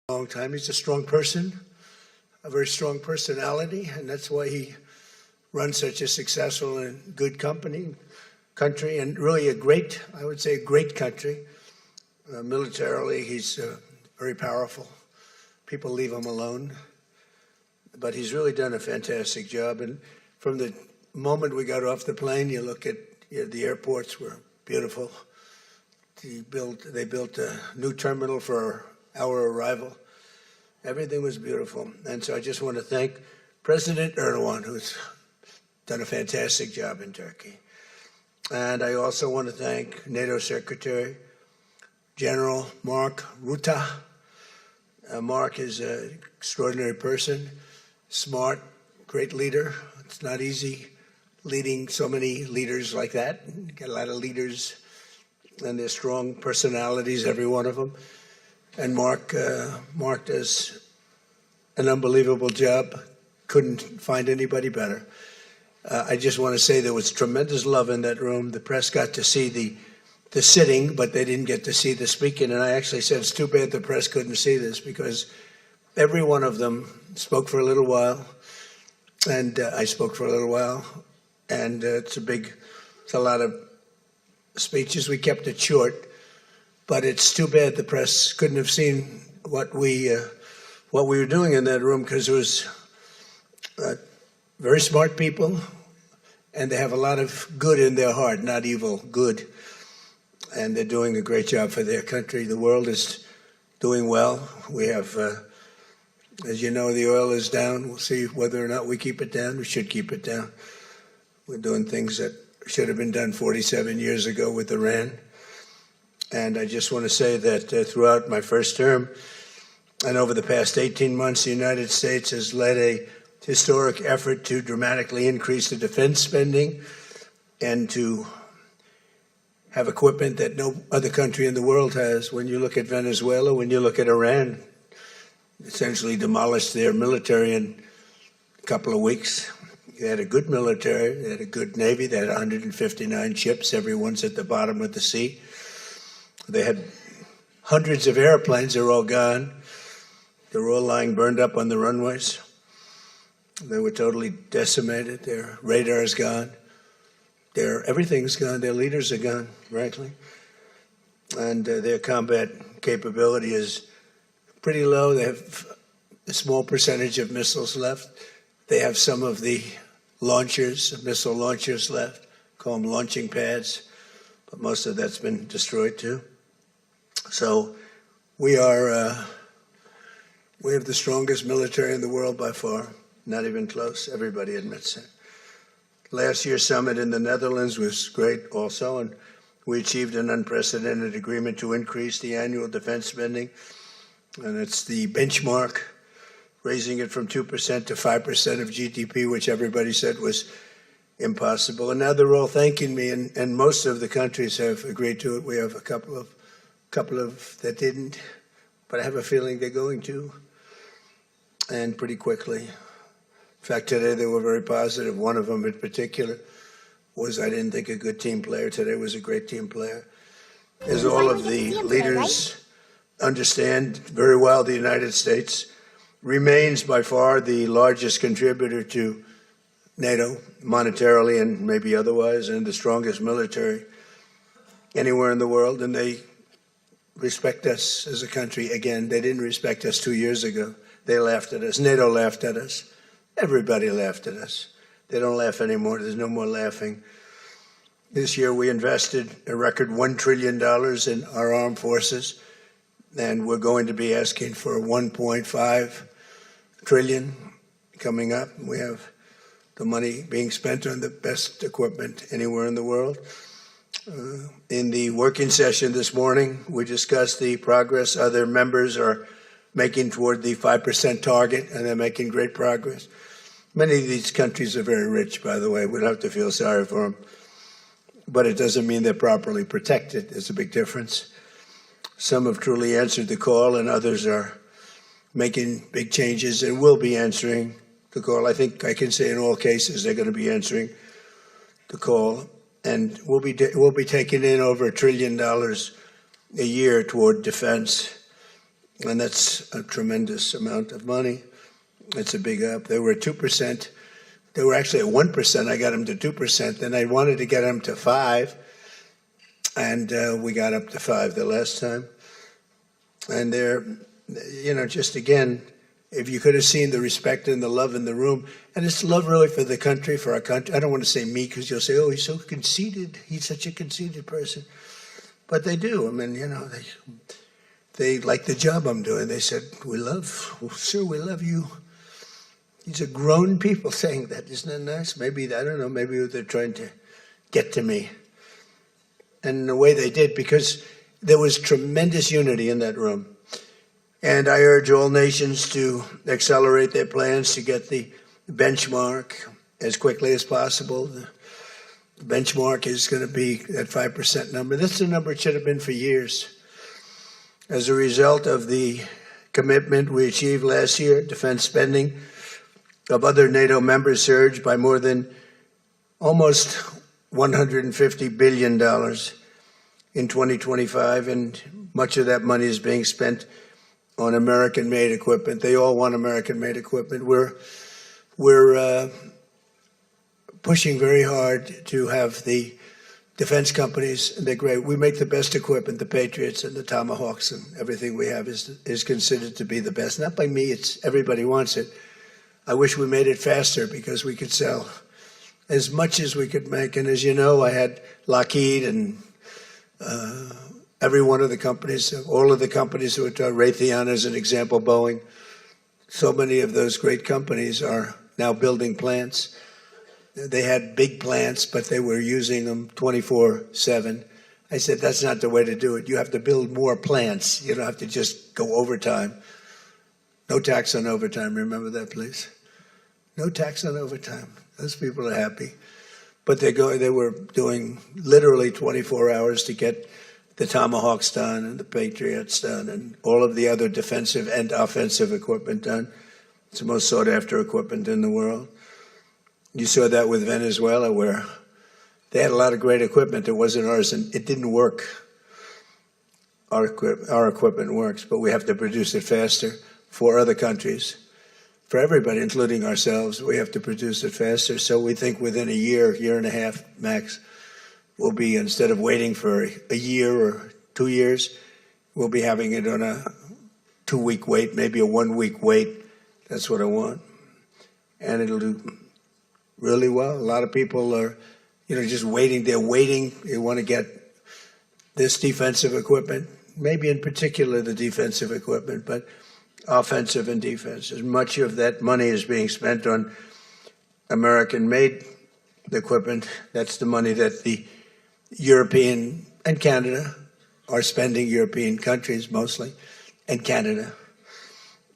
long time. He's a strong person, a very strong personality, and that's why he runs such a successful and good country, and really I would say, a great country. Militarily, he's very powerful. People leave him alone, but he's really done a fantastic job. And from the moment we got off the plane, you look at the airports were beautiful. They built a new terminal for our arrival. Everything was beautiful. And so I just want to thank President Erdogan, who's done a fantastic job in Turkey. And I also want to thank NATO Secretary General Mark Rutte. Mark is an extraordinary person, smart, great leader. It's not easy leading so many leaders like that. You get a lot of leaders, and they're strong personalities, every one of them. And Mark does an unbelievable job. Couldn't find anybody better. I just want to say there was tremendous love in that room. The press got to see the sitting, but they didn't get to see the speaking. And I actually said, it's too bad the press couldn't see this, because every one of them spoke for a little while, and I spoke for a little while. And it's a lot of speeches. We kept it short, but it's too bad the press couldn't have seen what we were doing in that room, because it was very smart people, and they have a lot of good in their heart, not evil, good. And they're doing a great job for their country. The world is doing well. We have, as you know, the oil is down. We'll see whether or not we keep it down. We should keep it down. We're doing things that should have been done 47 years ago with Iran. And I just want to say that throughout my first term and over the past 18 months, the United States has led a historic effort to dramatically increase the defense spending and to have equipment that no other country in the world has. When you look at Venezuela, when you look at Iran, essentially demolished their military in a couple of weeks. They had a good military, they had a good Navy, they had 159 ships, everyone's at the bottom of the sea. They had hundreds of airplanes, they're all gone. They're all lying burned up on the runways. They were totally decimated, their radar's gone. Everything's gone, their leaders are gone, frankly. And their combat capability is pretty low. They have a small percentage of missiles left. They have some of the missile launchers left, call them launching pads, but most of that's been destroyed too. So we have the strongest military in the world by far, not even close. Everybody admits it. Last year's summit in the Netherlands was great also, and we achieved an unprecedented agreement to increase the annual defense spending, and it's the benchmark, raising it from 2% to 5% of GDP, which everybody said was impossible. And now they're all thanking me, and most of the countries have agreed to it. We have a couple of that didn't, but I have a feeling they're going to, and pretty quickly. In fact, today they were very positive. One of them in particular was, I didn't think, a good team player. Today was a great team player. As all of the leaders understand very well, the United States remains by far the largest contributor to NATO, monetarily and maybe otherwise, and the strongest military anywhere in the world. And they respect us as a country. Again, they didn't respect us 2 years ago. They laughed at us. NATO laughed at us. Everybody laughed at us. They don't laugh anymore. There's no more laughing. This year we invested a record $1 trillion in our armed forces, and we're going to be asking for $1.5 trillion coming up. We have the money being spent on the best equipment anywhere in the world. In the working session this morning, we discussed the progress other members are making toward the 5% target, and they're making great progress. Many of these countries are very rich, by the way. We don't have to feel sorry for them. But it doesn't mean they're properly protected. There's a big difference. Some have truly answered the call, and others are making big changes and will be answering the call. I think I can say in all cases they're going to be answering the call. And we'll be taking in over $1 trillion a year toward defense. And that's a tremendous amount of money. It's a big up. They were at 2%. They were actually at 1%. I got them to 2%. Then I wanted to get them to 5%. And we got up to 5% the last time. And they're, just again, if you could have seen the respect and the love in the room, and it's love really for the country, for our country. I don't want to say me because you'll say, oh, he's so conceited. He's such a conceited person. But they do. I mean, they like the job I'm doing. They said, sir, we love you. These are grown people saying that. Isn't that nice? Maybe, I don't know, maybe they're trying to get to me. And the way they did, because there was tremendous unity in that room. And I urge all nations to accelerate their plans to get the benchmark as quickly as possible. The benchmark is going to be that 5% number. That's the number it should have been for years. As a result of the commitment we achieved last year, defense spending of other NATO members surged by more than almost $150 billion in 2025, and much of that money is being spent on American-made equipment. They all want American-made equipment. We're pushing very hard to have the defense companies, and they're great. We make the best equipment, the Patriots and the Tomahawks, and everything we have is considered to be the best. Not by me, it's everybody wants it. I wish we made it faster because we could sell as much as we could make. And as you know, I had Lockheed and every one of the companies, all of the companies, Raytheon as an example, Boeing. So many of those great companies are now building plants. They had big plants, but they were using them 24/7. I said, that's not the way to do it. You have to build more plants. You don't have to just go overtime. No tax on overtime. Remember that, please? No tax on overtime. Those people are happy. But they were doing literally 24 hours to get the Tomahawks done and the Patriots done and all of the other defensive and offensive equipment done. It's the most sought after equipment in the world. You saw that with Venezuela, where they had a lot of great equipment. It wasn't ours, and it didn't work. Our equipment works, but we have to produce it faster for other countries. For everybody, including ourselves, we have to produce it faster. So we think within a year and a half max, we'll be, instead of waiting for a year or 2 years, we'll be having it on a 2-week wait, maybe a 1-week wait. That's what I want. And it'll do really well. A lot of people are, just waiting. They're waiting. They want to get this defensive equipment, maybe in particular the defensive equipment, but offensive and defense. As much of that money is being spent on American-made equipment. That's the money that the European and Canada are spending, European countries mostly, and Canada.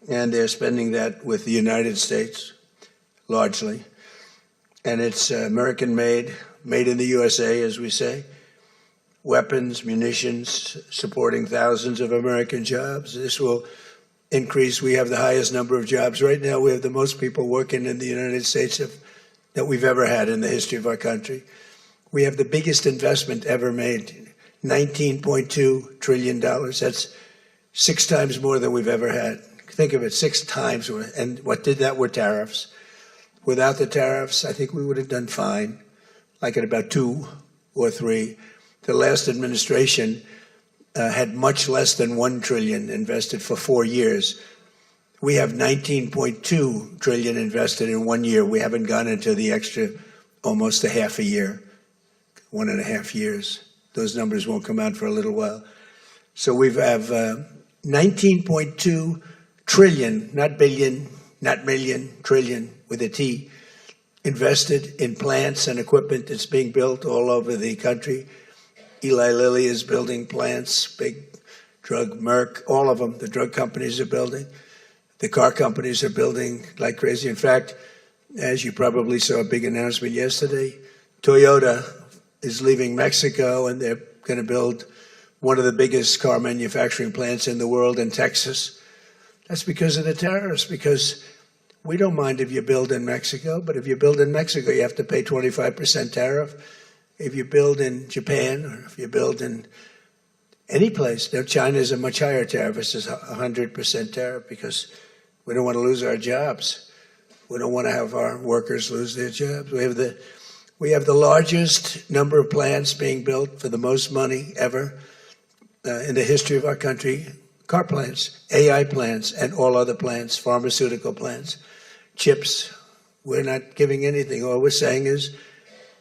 And they're spending that with the United States, largely. And it's American-made, made in the USA, as we say. Weapons, munitions, supporting thousands of American jobs. This will increase. We have the highest number of jobs. Right now, we have the most people working in the United States that we've ever had in the history of our country. We have the biggest investment ever made, $19.2 trillion. That's 6 times more than we've ever had. Think of it, 6 times. And what did that were tariffs. Without the tariffs, I think we would have done fine, like at about 2 or 3. The last administration had much less than $1 trillion invested for 4 years. We have $19.2 trillion invested in 1 year. We haven't gone into the extra almost a half a year, 1.5 years. Those numbers won't come out for a little while. So we have 19.2 trillion, not billion, not million, trillion with a T, invested in plants and equipment that's being built all over the country. Eli Lilly is building plants, big drug, Merck, all of them. The drug companies are building. The car companies are building like crazy. In fact, as you probably saw a big announcement yesterday, Toyota is leaving Mexico and they're going to build one of the biggest car manufacturing plants in the world in Texas. That's because of the tariffs, because we don't mind if you build in Mexico, but if you build in Mexico, you have to pay 25% tariff. If you build in Japan or if you build in any place. Now, China is a much higher tariff. It's just 100% tariff because we don't want to lose our jobs. We don't want to have our workers lose their jobs. We have the largest number of plants being built for the most money ever in the history of our country. Car plants, AI plants, and all other plants, pharmaceutical plants, chips. We're not giving anything. All we're saying is,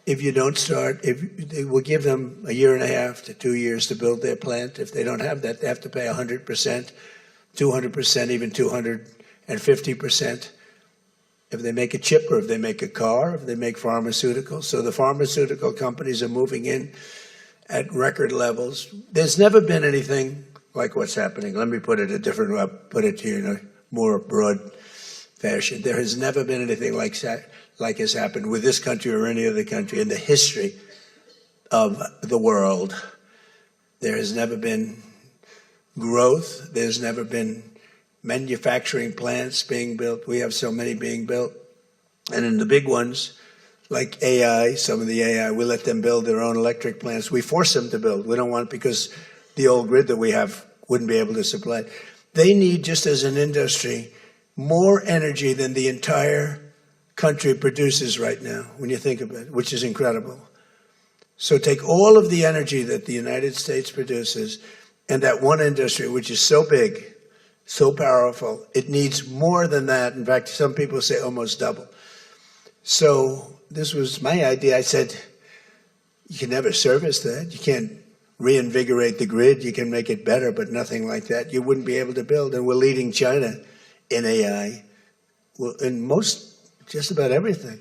if you don't start, we'll give them a year and a half to 2 years to build their plant. If they don't have that, they have to pay 100%, 200%, even 250%. If they make a chip or if they make a car, if they make pharmaceuticals. So the pharmaceutical companies are moving in at record levels. There's never been anything like what's happening. Let me put it a different way, put it to you in a more broad fashion. There has never been anything like has happened with this country or any other country in the history of the world. There has never been growth. There's never been manufacturing plants being built. We have so many being built. And in the big ones, like AI, some of the AI, we let them build their own electric plants. We force them to build. We don't want it because the old grid that we have wouldn't be able to supply it. They need, just as an industry, more energy than the entire country produces right now, when you think of it, which is incredible. So take all of the energy that the United States produces and that one industry, which is so big, so powerful, it needs more than that. In fact, some people say almost double. So this was my idea. I said, you can never service that. You can't reinvigorate the grid. You can make it better, but nothing like that. You wouldn't be able to build. And we're leading China in AI, well, in just about everything.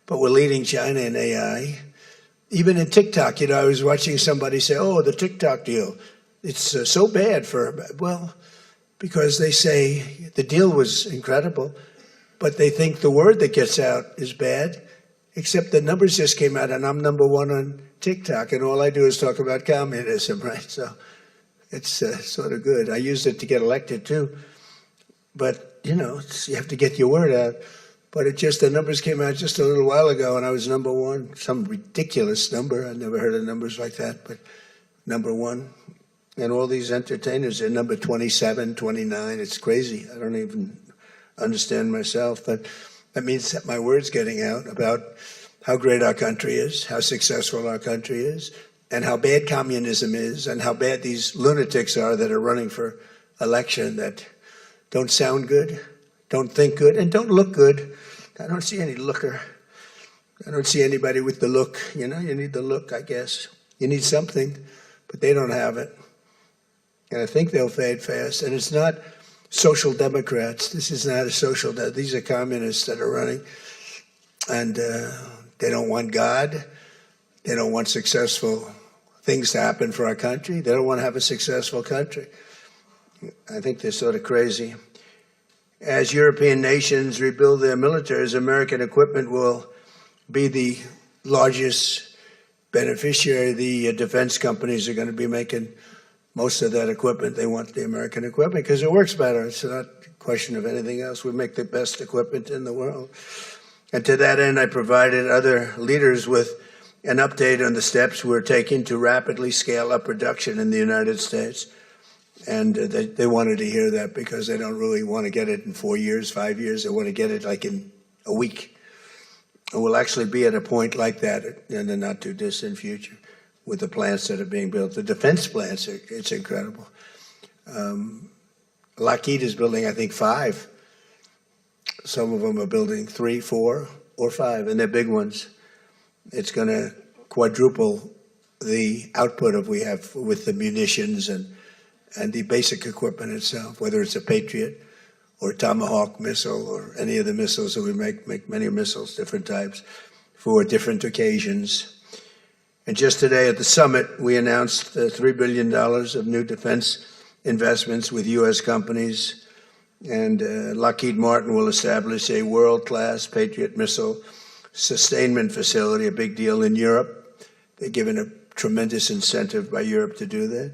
But we're leading China in AI. Even in TikTok, I was watching somebody say, oh, the TikTok deal, it's so bad well, because they say the deal was incredible, but they think the word that gets out is bad, except the numbers just came out, and I'm #1 on TikTok, and all I do is talk about communism, right? So it's sort of good. I used it to get elected, too. But, you have to get your word out. But the numbers came out just a little while ago, and I was #1, some ridiculous number. I never heard of numbers like that, but #1. And all these entertainers are number 27, 29. It's crazy. I don't even understand myself. But that means that my word's getting out about how great our country is, how successful our country is, and how bad communism is, and how bad these lunatics are that are running for election that don't sound good, don't think good, and don't look good. I don't see any looker. I don't see anybody with the look. You need the look, I guess. You need something, but they don't have it. And I think they'll fade fast. And it's not social democrats. This is not a social these are communists that are running. And they don't want God. They don't want successful things to happen for our country. They don't want to have a successful country. I think they're sort of crazy. As European nations rebuild their militaries, American equipment will be the largest beneficiary. The defense companies are going to be making most of that equipment. They want the American equipment because it works better. It's not a question of anything else. We make the best equipment in the world. And to that end, I provided other leaders with an update on the steps we're taking to rapidly scale up production in the United States. And they wanted to hear that because they don't really want to get it in 4 years, 5 years. They want to get it like in a week. And we'll actually be at a point like that in the not too distant future with the plants that are being built. The defense plants, it's incredible. Lockheed is building, I think, 5. Some of them are building 3, 4, or 5, and they're big ones. It's going to quadruple the output we have with the munitions and the basic equipment itself, whether it's a Patriot or a Tomahawk missile or any of the missiles that we make many missiles, different types, for different occasions. And just today at the summit, we announced $3 billion of new defense investments with U.S. companies. And Lockheed Martin will establish a world-class Patriot missile sustainment facility, a big deal in Europe. They're given a tremendous incentive by Europe to do that.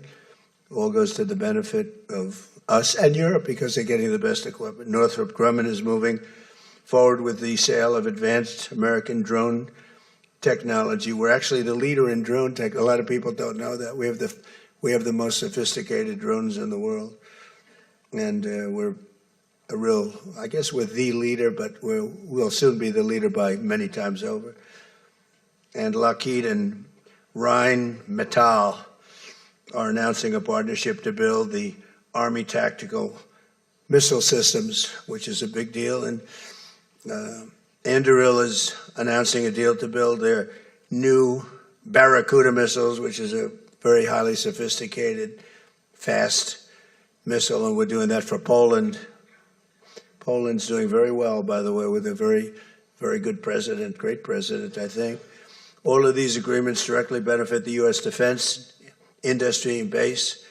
All goes to the benefit of us and Europe because they're getting the best equipment. Northrop Grumman is moving forward with the sale of advanced American drone technology. We're actually the leader in drone tech. A lot of people don't know that. We have the most sophisticated drones in the world, and we're a real, I guess we're the leader, but we'll soon be the leader by many times over. And Lockheed and Rheinmetall are announcing a partnership to build the Army Tactical Missile Systems, which is a big deal. And Anduril is announcing a deal to build their new Barracuda missiles, which is a very highly sophisticated, fast missile, and we're doing that for Poland. Poland's doing very well, by the way, with a very, very good president, great president, I think. All of these agreements directly benefit the U.S. defense industry and base,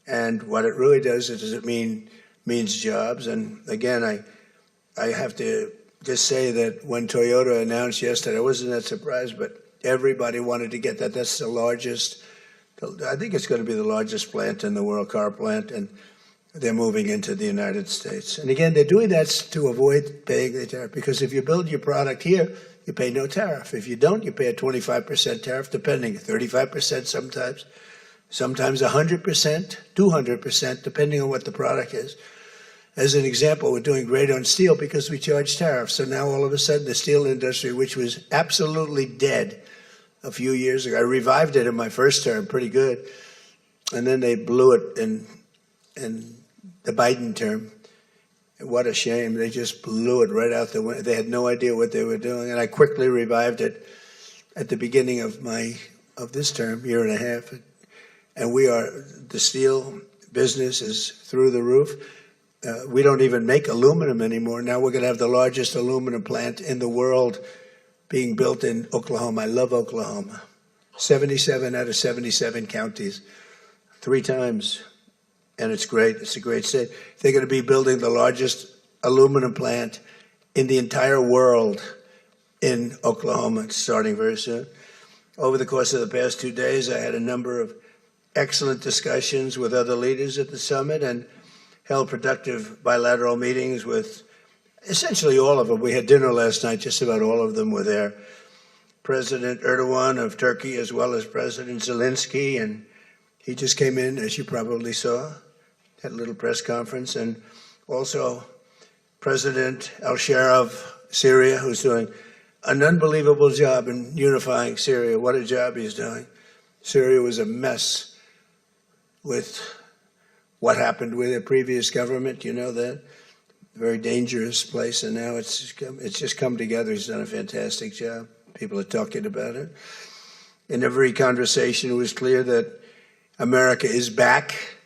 and what it really does is it means jobs. And again, I have to just say that when Toyota announced yesterday, I wasn't that surprised, but everybody wanted to get that. That's the largest, I think it's going to be the largest plant in the world, car plant, and they're moving into the United States. And again, they're doing that to avoid paying the tariff, because if you build your product here, you pay no tariff. If you don't, you pay a 25% tariff, depending, 35% sometimes 100%, 200%, depending on what the product is. As an example, we're doing great on steel because we charge tariffs. So now all of a sudden the steel industry, which was absolutely dead a few years ago, I revived it in my first term, pretty good. And then they blew it in the Biden term. What a shame. They just blew it right out the window. They had no idea what they were doing. And I quickly revived it at the beginning of this term, year and a half. And the steel business is through the roof. We don't even make aluminum anymore. Now we're going to have the largest aluminum plant in the world being built in Oklahoma. I love Oklahoma. 77 out of 77 counties, 3 times. And it's great. It's a great state. They're going to be building the largest aluminum plant in the entire world in Oklahoma. It's starting very soon. Over the course of the past 2 days, I had a number of excellent discussions with other leaders at the summit and held productive bilateral meetings with essentially all of them. We had dinner last night. Just about all of them were there. President Erdogan of Turkey, as well as President Zelensky, and he just came in, as you probably saw, had a little press conference, and also President al-Shara of Syria, who's doing an unbelievable job in unifying Syria. What a job he's doing. Syria was a mess with what happened with the previous government, you know that. Very dangerous place, and now it's just come together. He's done a fantastic job. People are talking about it. In every conversation, it was clear that America is back,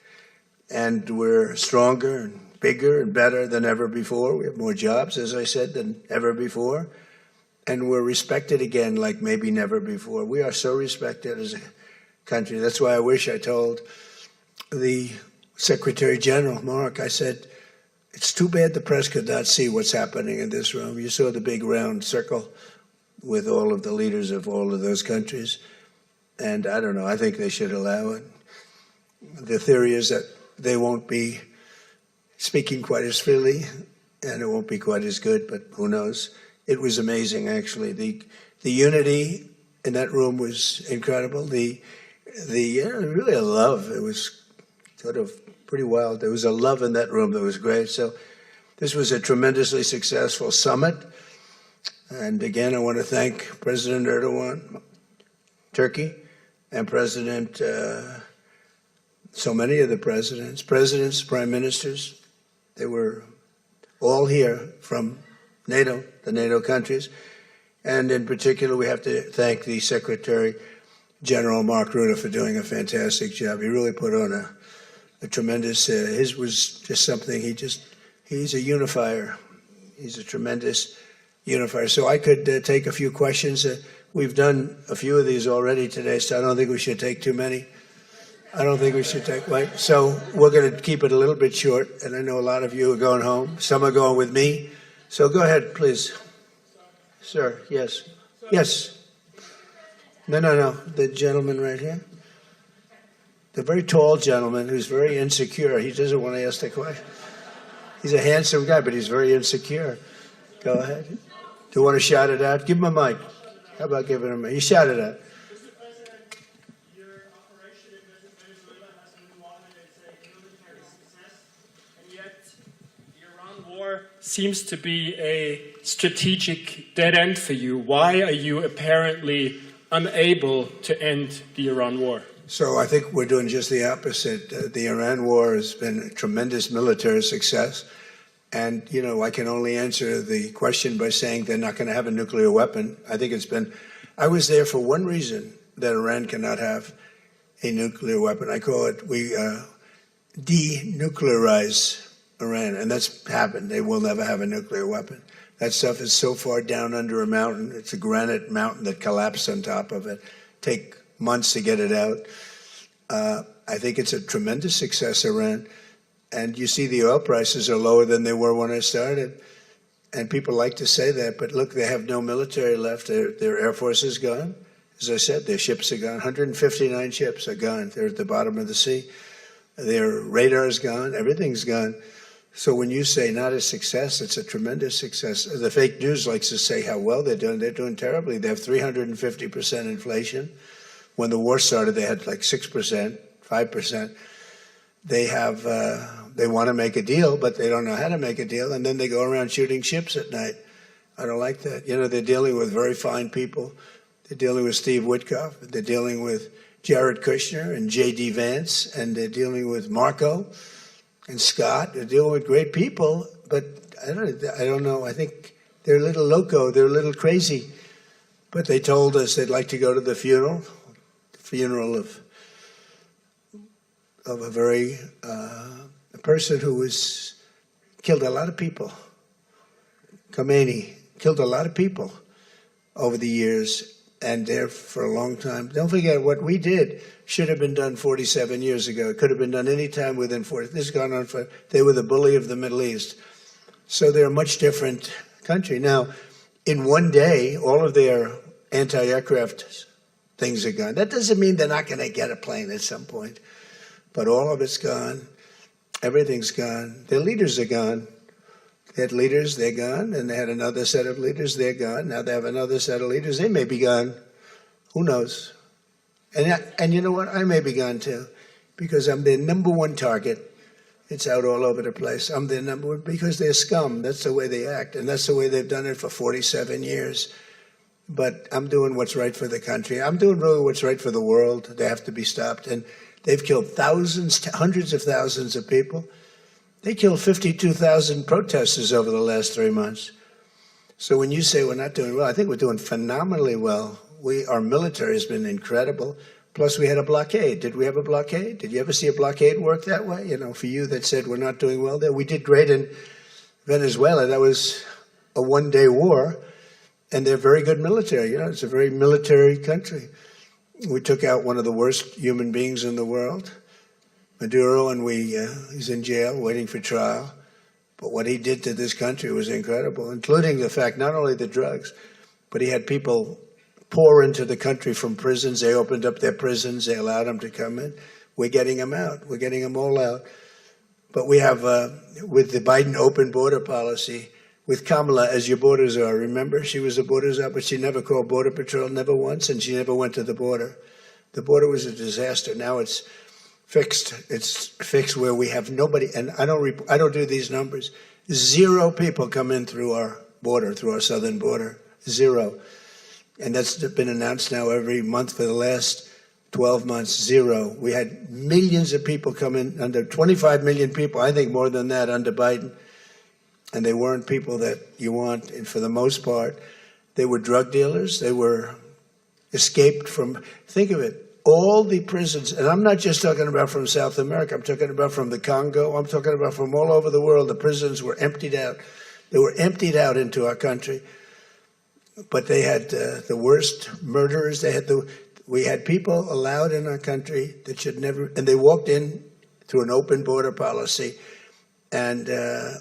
and we're stronger and bigger and better than ever before. We have more jobs, as I said, than ever before. And we're respected again like maybe never before. We are so respected as a country. That's why I wish I told the Secretary General, Mark, I said, it's too bad the press could not see what's happening in this room. You saw the big round circle with all of the leaders of all of those countries. And I don't know, I think they should allow it. The theory is that they won't be speaking quite as freely, and it won't be quite as good, but who knows? It was amazing, actually. The unity in that room was incredible. Really a love. It was sort of pretty wild. There was a love in that room that was great. So this was a tremendously successful summit. And again, I want to thank President Erdogan, Turkey, and President, so many of the presidents, prime ministers. They were all here from NATO, the NATO countries. And in particular, we have to thank the Secretary General Mark Rutte for doing a fantastic job. He really put on a tremendous, his was just something, he's a unifier. He's a tremendous unifier. So I could take a few questions. We've done a few of these already today, so I don't think we should take too many. I don't think we should take, right? So we're going to keep it a little bit short, and I know a lot of you are going home. Some are going with me. So go ahead, please. Sir, yes. Yes. No. The gentleman right here. The very tall gentleman who's very insecure. He doesn't want to ask the question. He's a handsome guy, but he's very insecure. Go ahead. Do you want to shout it out? Give him a mic. How about giving him a mic? You shout it out. war seems to be a strategic dead end for you. Why are you apparently unable to end the Iran war? So I think we're doing just the opposite. The Iran war has been a tremendous military success. And, you know, I can only answer the question by saying they're not going to have a nuclear weapon. I think I was there for one reason, that Iran cannot have a nuclear weapon. I call it, we denuclearize Iran, and that's happened. They will never have a nuclear weapon. That stuff is so far down under a mountain. It's a granite mountain that collapsed on top of it. Take months to get it out. I think it's a tremendous success, Iran. And you see the oil prices are lower than they were when I started. And people like to say that, but look, they have no military left. Their Air Force is gone. As I said, their ships are gone. 159 ships are gone. They're at the bottom of the sea. Their radar is gone. Everything's gone. So when you say not a success, it's a tremendous success. The fake news likes to say how well they're doing. They're doing terribly. They have 350% inflation. When the war started, they had like 6%, 5%. They want to make a deal, but they don't know how to make a deal, and then they go around shooting ships at night. I don't like that. You know, they're dealing with very fine people. They're dealing with Steve Witkoff. They're dealing with Jared Kushner and J.D. Vance, and they're dealing with Marco and Scott. They're dealing with great people, but I don't know. I think they're a little loco. They're a little crazy. But they told us they'd like to go to the funeral of a person who killed a lot of people. Khomeini killed a lot of people over the years, and there for a long time. Don't forget, what we did should have been done 47 years ago. It could have been done any time within 40. This has gone on for, they were the bully of the Middle East. So they're a much different country. Now, in one day, all of their anti-aircraft things are gone. That doesn't mean they're not going to get a plane at some point. But all of it's gone. Everything's gone. Their leaders are gone. They had leaders, they're gone. And they had another set of leaders, they're gone. Now they have another set of leaders, they may be gone. Who knows? And you know what? I may be gone too, because I'm their number one target. It's out all over the place. I'm their number one, because they're scum. That's the way they act. And that's the way they've done it for 47 years. But I'm doing what's right for the country. I'm doing really what's right for the world. They have to be stopped. And they've killed thousands, hundreds of thousands of people. They killed 52,000 protesters over the last 3 months. So when you say we're not doing well, I think we're doing phenomenally well. Our military has been incredible. Plus, we had a blockade. Did we have a blockade? Did you ever see a blockade work that way? You know, for you that said we're not doing well there. We did great in Venezuela. That was a one-day war. And they're very good military. You know, it's a very military country. We took out one of the worst human beings in the world, Maduro, and he's in jail waiting for trial. But what he did to this country was incredible, including the fact not only the drugs, but he had people pour into the country from prisons. They opened up their prisons. They allowed them to come in. We're getting them out. We're getting them all out. But we have, with the Biden open border policy, with Kamala as your borders are. Remember, she was the borders are, but she never called Border Patrol, never once, and she never went to the border. The border was a disaster. Now it's fixed. It's fixed where we have nobody, and I don't do these numbers. 0 people come in through our border, through our southern border. 0. And that's been announced now every month for the last 12 months. 0. We had millions of people come in, under 25 million people, I think more than that under Biden. And they weren't people that you want, and for the most part, they were drug dealers. They were escaped from, think of it, all the prisons, and I'm not just talking about from South America, I'm talking about from the Congo, I'm talking about from all over the world. The prisons were emptied out. They were emptied out into our country. But they had the worst murderers. We had people allowed in our country that should never, and they walked in through an open border policy. And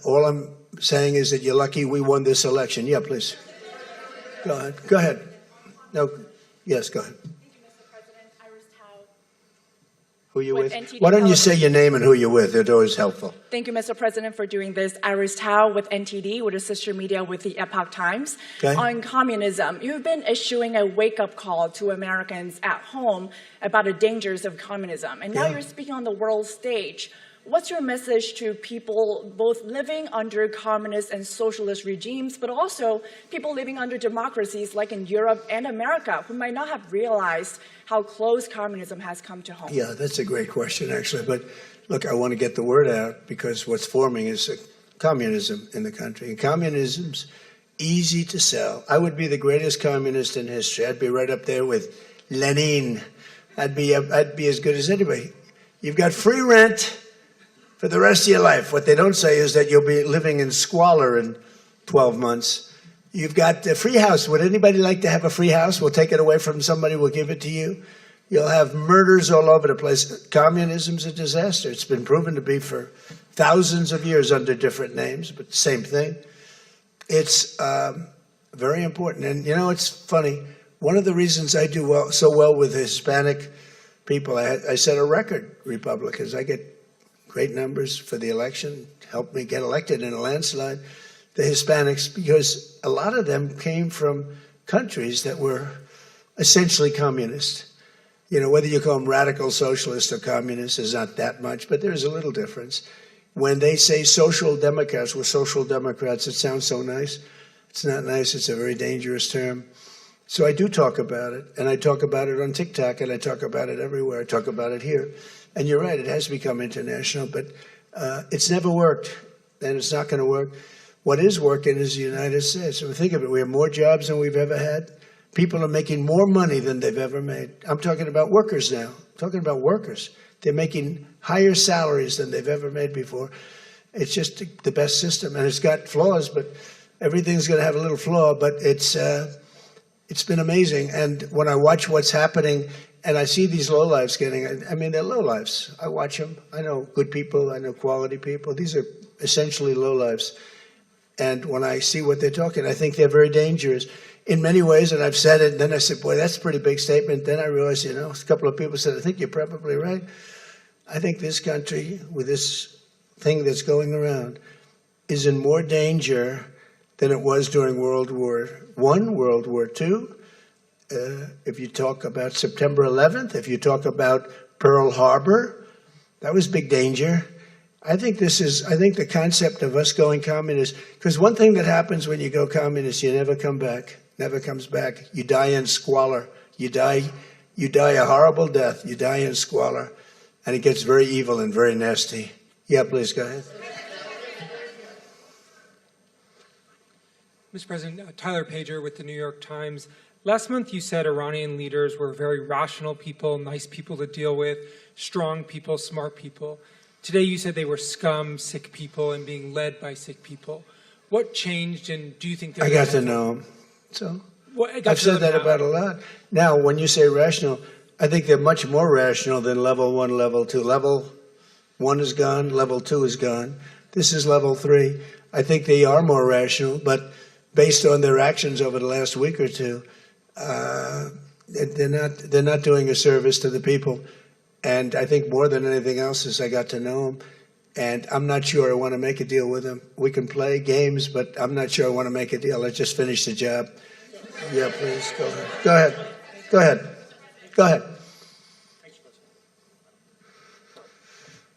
all I'm saying is that you're lucky we won this election. Yeah, please. Go ahead. Go ahead. No. Yes, go ahead. Thank you, Mr. President. Iris Tao. Who you with? Why don't you say your name and who you're with? It's always helpful. Thank you, Mr. President, for doing this. Iris Tao with NTD, with a sister media with the Epoch Times. Okay. On communism, you've been issuing a wake-up call to Americans at home about the dangers of communism. And now you're speaking on the world stage. What's your message to people both living under communist and socialist regimes, but also people living under democracies like in Europe and America who might not have realized how close communism has come to home? Yeah, that's a great question, actually. But look, I want to get the word out because what's forming is communism in the country. And communism's easy to sell. I would be the greatest communist in history. I'd be right up there with Lenin. I'd be as good as anybody. You've got free rent for the rest of your life. What they don't say is that you'll be living in squalor in 12 months. You've got a free house. Would anybody like to have a free house? We'll take it away from somebody. We'll give it to you. You'll have murders all over the place. Communism's a disaster. It's been proven to be for thousands of years under different names, but same thing. It's very important. And, you know, it's funny. One of the reasons I do so well with Hispanic people, I set a record, Republicans. I get great numbers for the election, helped me get elected in a landslide, the Hispanics, because a lot of them came from countries that were essentially communist. You know, whether you call them radical socialist or communist is not that much, but there's a little difference. When they say social democrats, we're social democrats, it sounds so nice. It's not nice, it's a very dangerous term. So I do talk about it, and I talk about it on TikTok, and I talk about it everywhere. I talk about it here. And you're right, it has become international, but it's never worked, and it's not going to work. What is working is the United States. So think of it, we have more jobs than we've ever had. People are making more money than they've ever made. I'm talking about workers now. I'm talking about workers. They're making higher salaries than they've ever made before. It's just the best system, and it's got flaws, but everything's going to have a little flaw, but it's been amazing. And when I watch what's happening, and I see these lowlifes I mean, they're lowlifes. I watch them. I know good people. I know quality people. These are essentially lowlifes. And when I see what they're talking, I think they're very dangerous in many ways. And I've said it, and then I said, boy, that's a pretty big statement. Then I realized, you know, a couple of people said, I think you're probably right. I think this country, with this thing that's going around, is in more danger than it was during World War I, World War II. If you talk about September 11th, if you talk about Pearl Harbor, that was big danger. I think the concept of us going communist, because one thing that happens when you go communist, you never come back, never comes back. You die in squalor. You die a horrible death. You die in squalor. And it gets very evil and very nasty. Yeah, please, go ahead. Mr. President, Tyler Pager with the New York Times. Last month you said Iranian leaders were very rational people, nice people to deal with, strong people, smart people. Today you said they were scum, sick people, and being led by sick people. What changed, and do you think... I got to know them. So I've said that about a lot. Now, when you say rational, I think they're much more rational than level 1, level 2. Level 1 is gone, level 2 is gone. This is level 3. I think they are more rational, but based on their actions over the last week or two, they're not doing a service to the people. And I think more than anything else is I got to know them. And I'm not sure I want to make a deal with them. We can play games, but I'm not sure I want to make a deal. Let's just finish the job. Yeah, please, go ahead. Go ahead. Go ahead. Go ahead.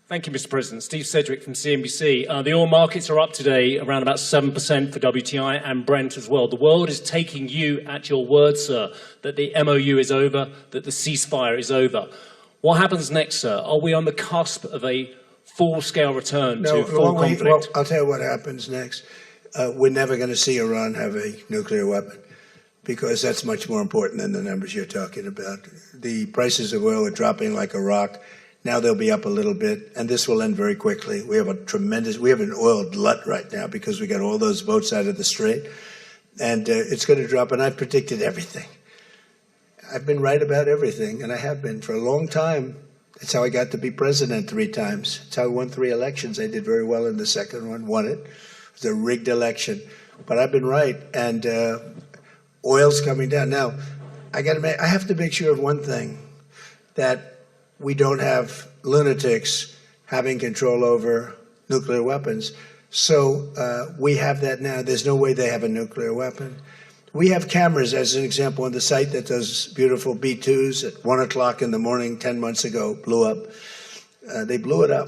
Thank you, Mr. President. Steve Sedgwick from CNBC. The oil markets are up today, around about 7% for WTI and Brent as well. The world is taking you at your word, sir, that the MOU is over, that the ceasefire is over. What happens next, sir? Are we on the cusp of a full-scale return to full conflict? Well, I'll tell you what happens next. We're never going to see Iran have a nuclear weapon because that's much more important than the numbers you're talking about. The prices of oil are dropping like a rock. Now they'll be up a little bit, and this will end very quickly. We have an oil glut right now because we got all those boats out of the strait, and it's going to drop, and I've predicted everything. I've been right about everything, and I have been for a long time. That's how I got to be president 3 times. That's how I won 3 elections. I did very well in the second one, won it. It was a rigged election, but I've been right, and oil's coming down. Now, I have to make sure of one thing, that we don't have lunatics having control over nuclear weapons. So we have that now. There's no way they have a nuclear weapon. We have cameras, as an example, on the site that does beautiful B-2s at 1 o'clock in the morning 10 months ago, blew up. They blew it up.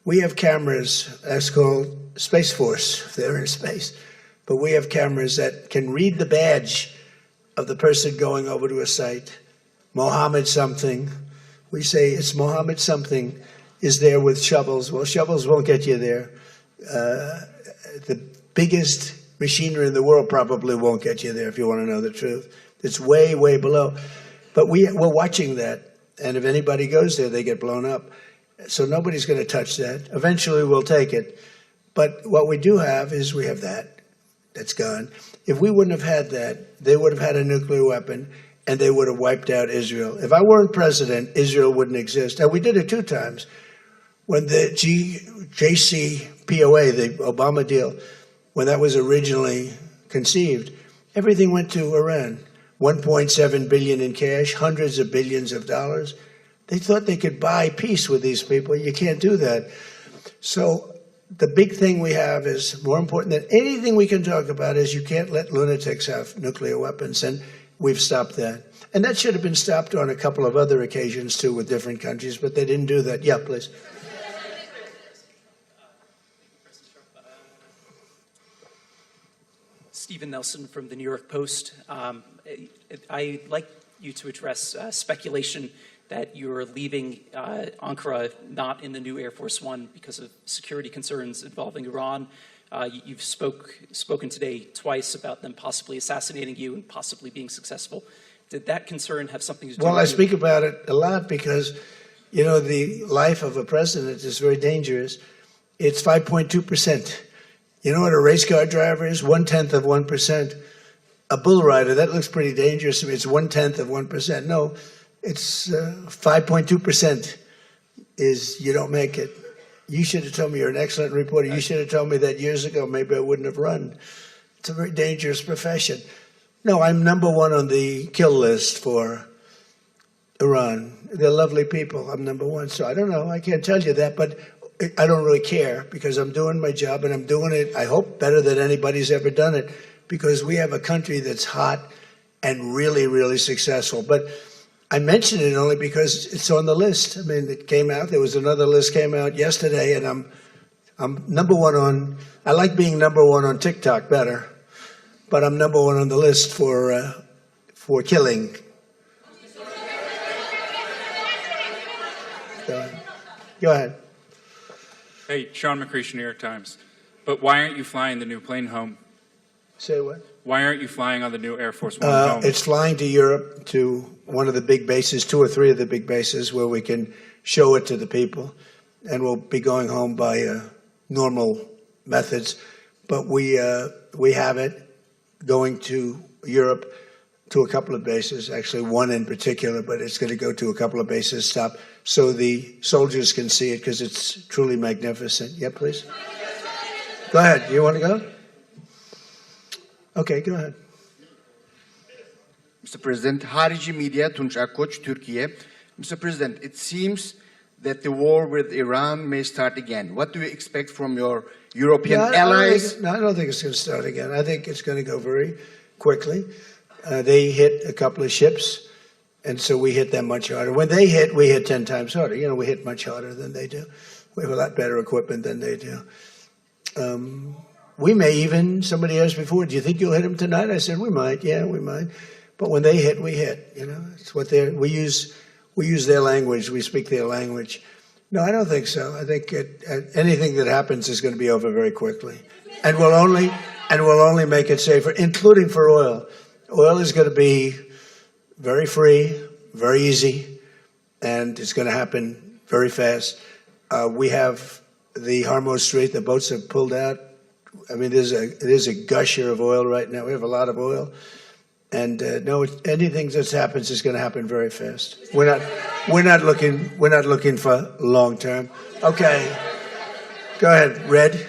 We have cameras, that's called Space Force, if they're in space. But we have cameras that can read the badge of the person going over to a site. Mohammed something. We say it's Mohammed something is there with shovels. Well, shovels won't get you there. The biggest machinery in the world probably won't get you there if you want to know the truth. It's way, way below. But we're watching that. And if anybody goes there, they get blown up. So nobody's going to touch that. Eventually, we'll take it. But what we do have is we have that. That's gone. If we wouldn't have had that, they would have had a nuclear weapon, and they would have wiped out Israel. If I weren't president, Israel wouldn't exist. And we did it 2 times. When the JCPOA, the Obama deal, when that was originally conceived, everything went to Iran. 1.7 billion in cash, hundreds of billions of dollars. They thought they could buy peace with these people. You can't do that. So the big thing we have is more important than anything we can talk about is you can't let lunatics have nuclear weapons, and we've stopped that. And that should have been stopped on a couple of other occasions, too, with different countries, but they didn't do that. Yeah, please. Stephen Nelson from the New York Post. I'd like you to address speculation that you're leaving Ankara not in the new Air Force One because of security concerns involving Iran. You've spoken today twice about them possibly assassinating you and possibly being successful. Did that concern have something to do with it? Well, I speak about it a lot because, you know, the life of a president is very dangerous. It's 5.2%. You know what a race car driver is? 1/10 of 1%. A bull rider, that looks pretty dangerous to me. It's 1/10 of 1%. No, it's 5.2% is you don't make it. You should have told me you're an excellent reporter. You should have told me that years ago. Maybe I wouldn't have run. It's a very dangerous profession. No, I'm #1 on the kill list for Iran. They're lovely people. I'm #1. So I don't know. I can't tell you that, but I don't really care because I'm doing my job and I'm doing it, I hope, better than anybody's ever done it because we have a country that's hot and really, really successful. But I mention it only because it's on the list. I mean, it came out. There was another list came out yesterday, and I'm #1 on. I like being #1 on TikTok better, but I'm #1 on the list for killing. Go ahead. Hey, Sean McCreesh, New York Times. But why aren't you flying the new plane home? Say what? Why aren't you flying on the new Air Force One home? It's flying to Europe, to one of the big bases, 2 or 3 of the big bases, where we can show it to the people. And we'll be going home by normal methods. But we have it going to Europe to a couple of bases, actually one in particular, but it's going to go to a couple of bases, stop, so the soldiers can see it because it's truly magnificent. Yeah, please. Go ahead. You want to go? Okay, go ahead. Mr. President, Harici Media, Tunç Akkoç, Türkiye. Mr. President, it seems that the war with Iran may start again. What do you expect from your European allies? I don't think it's going to start again. I think it's going to go very quickly. They hit a couple of ships, and so we hit them much harder. When they hit, we hit 10 times harder. You know, we hit much harder than they do. We have a lot better equipment than they do. We may even, somebody asked before, do you think you'll hit them tonight? I said, we might. Yeah, we might. But when they hit, we hit. You know, it's what we use their language. We speak their language. No, I don't think so. I think anything that happens is going to be over very quickly, and we'll only make it safer, including for oil. Oil is going to be very free, very easy, and it's going to happen very fast. We have the Hormuz Strait. The boats have pulled out. I mean, there's a gusher of oil right now. We have a lot of oil. And no, anything that happens is going to happen very fast. We're not looking for long term. Okay, go ahead, Red. Mr.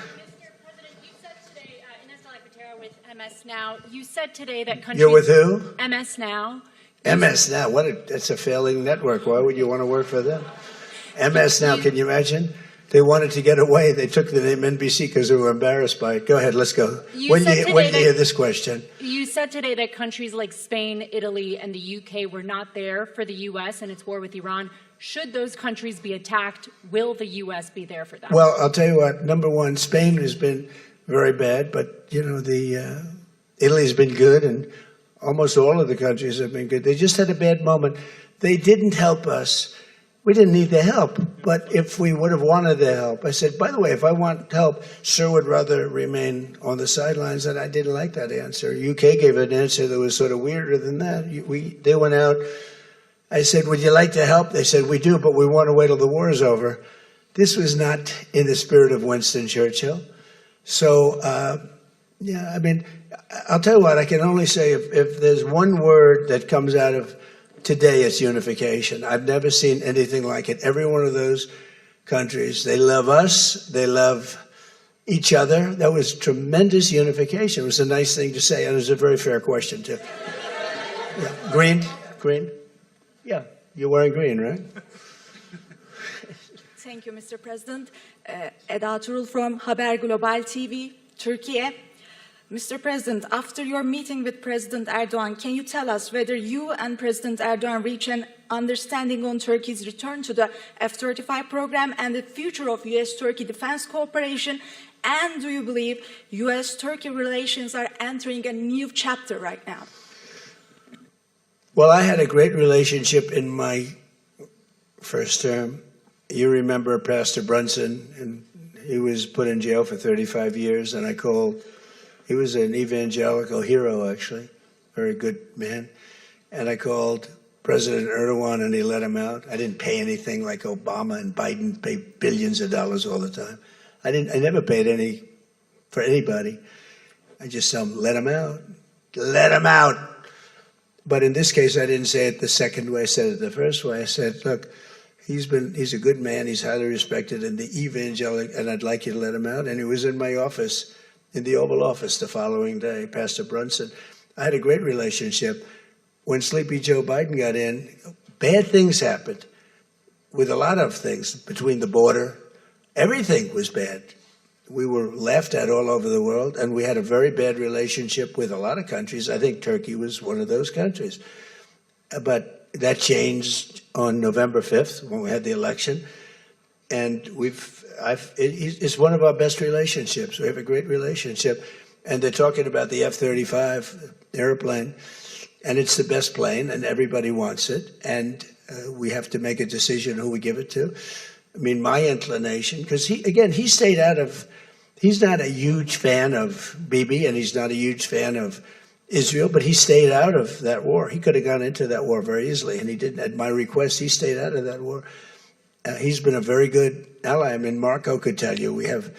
President, you said today, Ines de la Cuetara with MS Now. You said today that countries. You're with who? MS Now. MS Now. That's a failing network. Why would you want to work for them? MS Now. Can you imagine? They wanted to get away. They took the name NBC because they were embarrassed by it. Go ahead, let's go. When do you hear this question? You said today that countries like Spain, Italy, and the UK were not there for the U.S. and its war with Iran. Should those countries be attacked, will the U.S. be there for them? Well, I'll tell you what. Number one, Spain has been very bad, but Italy's been good, and almost all of the countries have been good. They just had a bad moment. They didn't help us. We didn't need the help, but if we would have wanted the help, I said, by the way, if I want help, Sir would rather remain on the sidelines, and I didn't like that answer. UK gave an answer that was sort of weirder than that. They went out. I said, would you like to help? They said, we do, but we want to wait till the war is over. This was not in the spirit of Winston Churchill. So, yeah, I mean, I'll tell you what, I can only say if there's one word that comes out of today, it's unification. I've never seen anything like it. Every one of those countries, they love us, they love each other. That was tremendous unification. It was a nice thing to say, and it was a very fair question, too. Yeah. Green? Green? Yeah, you're wearing green, right? Thank you, Mr. President. Eda Turul from Haber Global TV, Turkey. Mr. President, after your meeting with President Erdogan, can you tell us whether you and President Erdogan reach an understanding on Turkey's return to the F-35 program and the future of U.S.-Turkey defense cooperation? And do you believe U.S.-Turkey relations are entering a new chapter right now? Well, I had a great relationship in my first term. You remember Pastor Brunson, and he was put in jail for 35 years, and I called. He was an evangelical hero, actually, very good man. And I called President Erdogan, and he let him out. I didn't pay anything like Obama and Biden pay billions of dollars all the time. I never paid any for anybody. I just let him out. Let him out. But in this case, I didn't say it the second way. I said it the first way. I said, look, he's a good man. He's highly respected in the evangelical, and I'd like you to let him out. And he was in my office, in the Oval Office the following day, Pastor Brunson. I had a great relationship. When Sleepy Joe Biden got in, bad things happened with a lot of things between the border. Everything was bad. We were laughed at all over the world, and we had a very bad relationship with a lot of countries. I think Turkey was one of those countries. But that changed on November 5th when we had the election. And it's one of our best relationships. We have a great relationship. And they're talking about the F-35 airplane, and it's the best plane, and everybody wants it. And we have to make a decision who we give it to. I mean, my inclination, because he stayed out of, he's not a huge fan of Bibi, and he's not a huge fan of Israel, but he stayed out of that war. He could have gone into that war very easily, and he didn't. At my request, he stayed out of that war. He's been a very good ally. I mean, Marco could tell you we have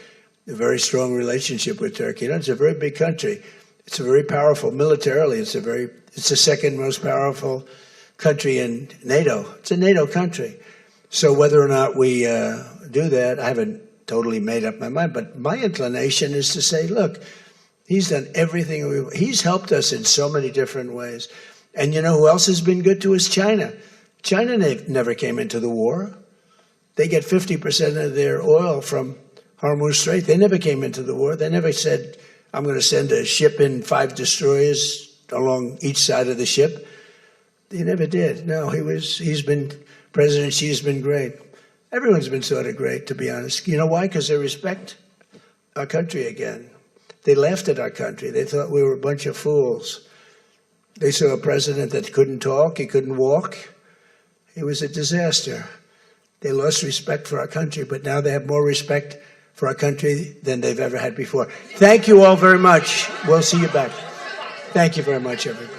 a very strong relationship with Turkey. You know, it's a very big country. It's a very powerful militarily. It's the second most powerful country in NATO. It's a NATO country. So whether or not we do that, I haven't totally made up my mind. But my inclination is to say, look, he's done everything. He's helped us in so many different ways. And you know who else has been good to us? China. China never came into the war. They get 50% of their oil from Hormuz Strait. They never came into the war. They never said, I'm going to send a ship in 5 destroyers along each side of the ship. They never did. No, President Xi's been great. Everyone's been sort of great, to be honest. You know why? Because they respect our country again. They laughed at our country. They thought we were a bunch of fools. They saw a president that couldn't talk, he couldn't walk. It was a disaster. They lost respect for our country, but now they have more respect for our country than they've ever had before. Thank you all very much. We'll see you back. Thank you very much, everybody.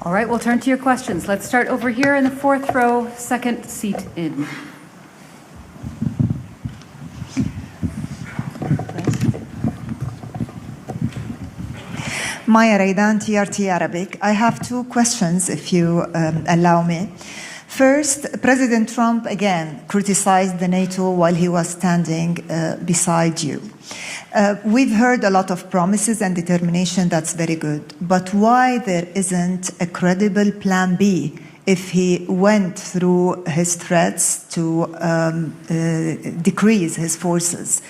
All right, we'll turn to your questions. Let's start over here in the fourth row, second seat in. Maya Raidan, TRT Arabic. I have two questions, if you allow me. First, President Trump again criticized the NATO while he was standing beside you. We've heard a lot of promises and determination, that's very good. But why there isn't a credible plan B if he went through his threats to decrease his forces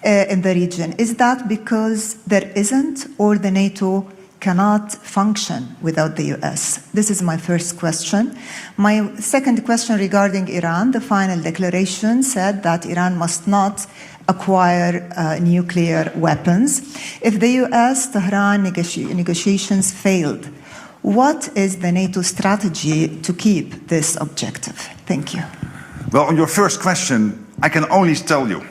in the region? Is that because there isn't, or the NATO cannot function without the US? This is my first question. My second question regarding Iran, the final declaration said that Iran must not acquire nuclear weapons. If the US-Tehran negotiations failed, what is the NATO strategy to keep this objective? Thank you. Well, on your first question, I can only tell you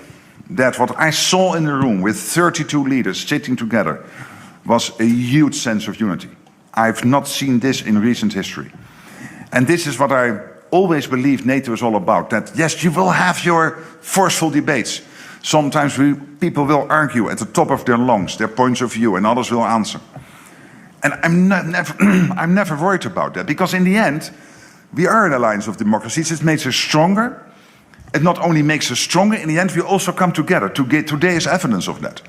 that what I saw in the room with 32 leaders sitting together was a huge sense of unity. I've not seen this in recent history. And this is what I always believe NATO is all about, that yes, you will have your forceful debates. Sometimes people will argue at the top of their lungs, their points of view, and others will answer. And I'm never worried about that, because in the end, we are an alliance of democracies. It makes us stronger. It not only makes us stronger, in the end, we also come together. Today is evidence of that.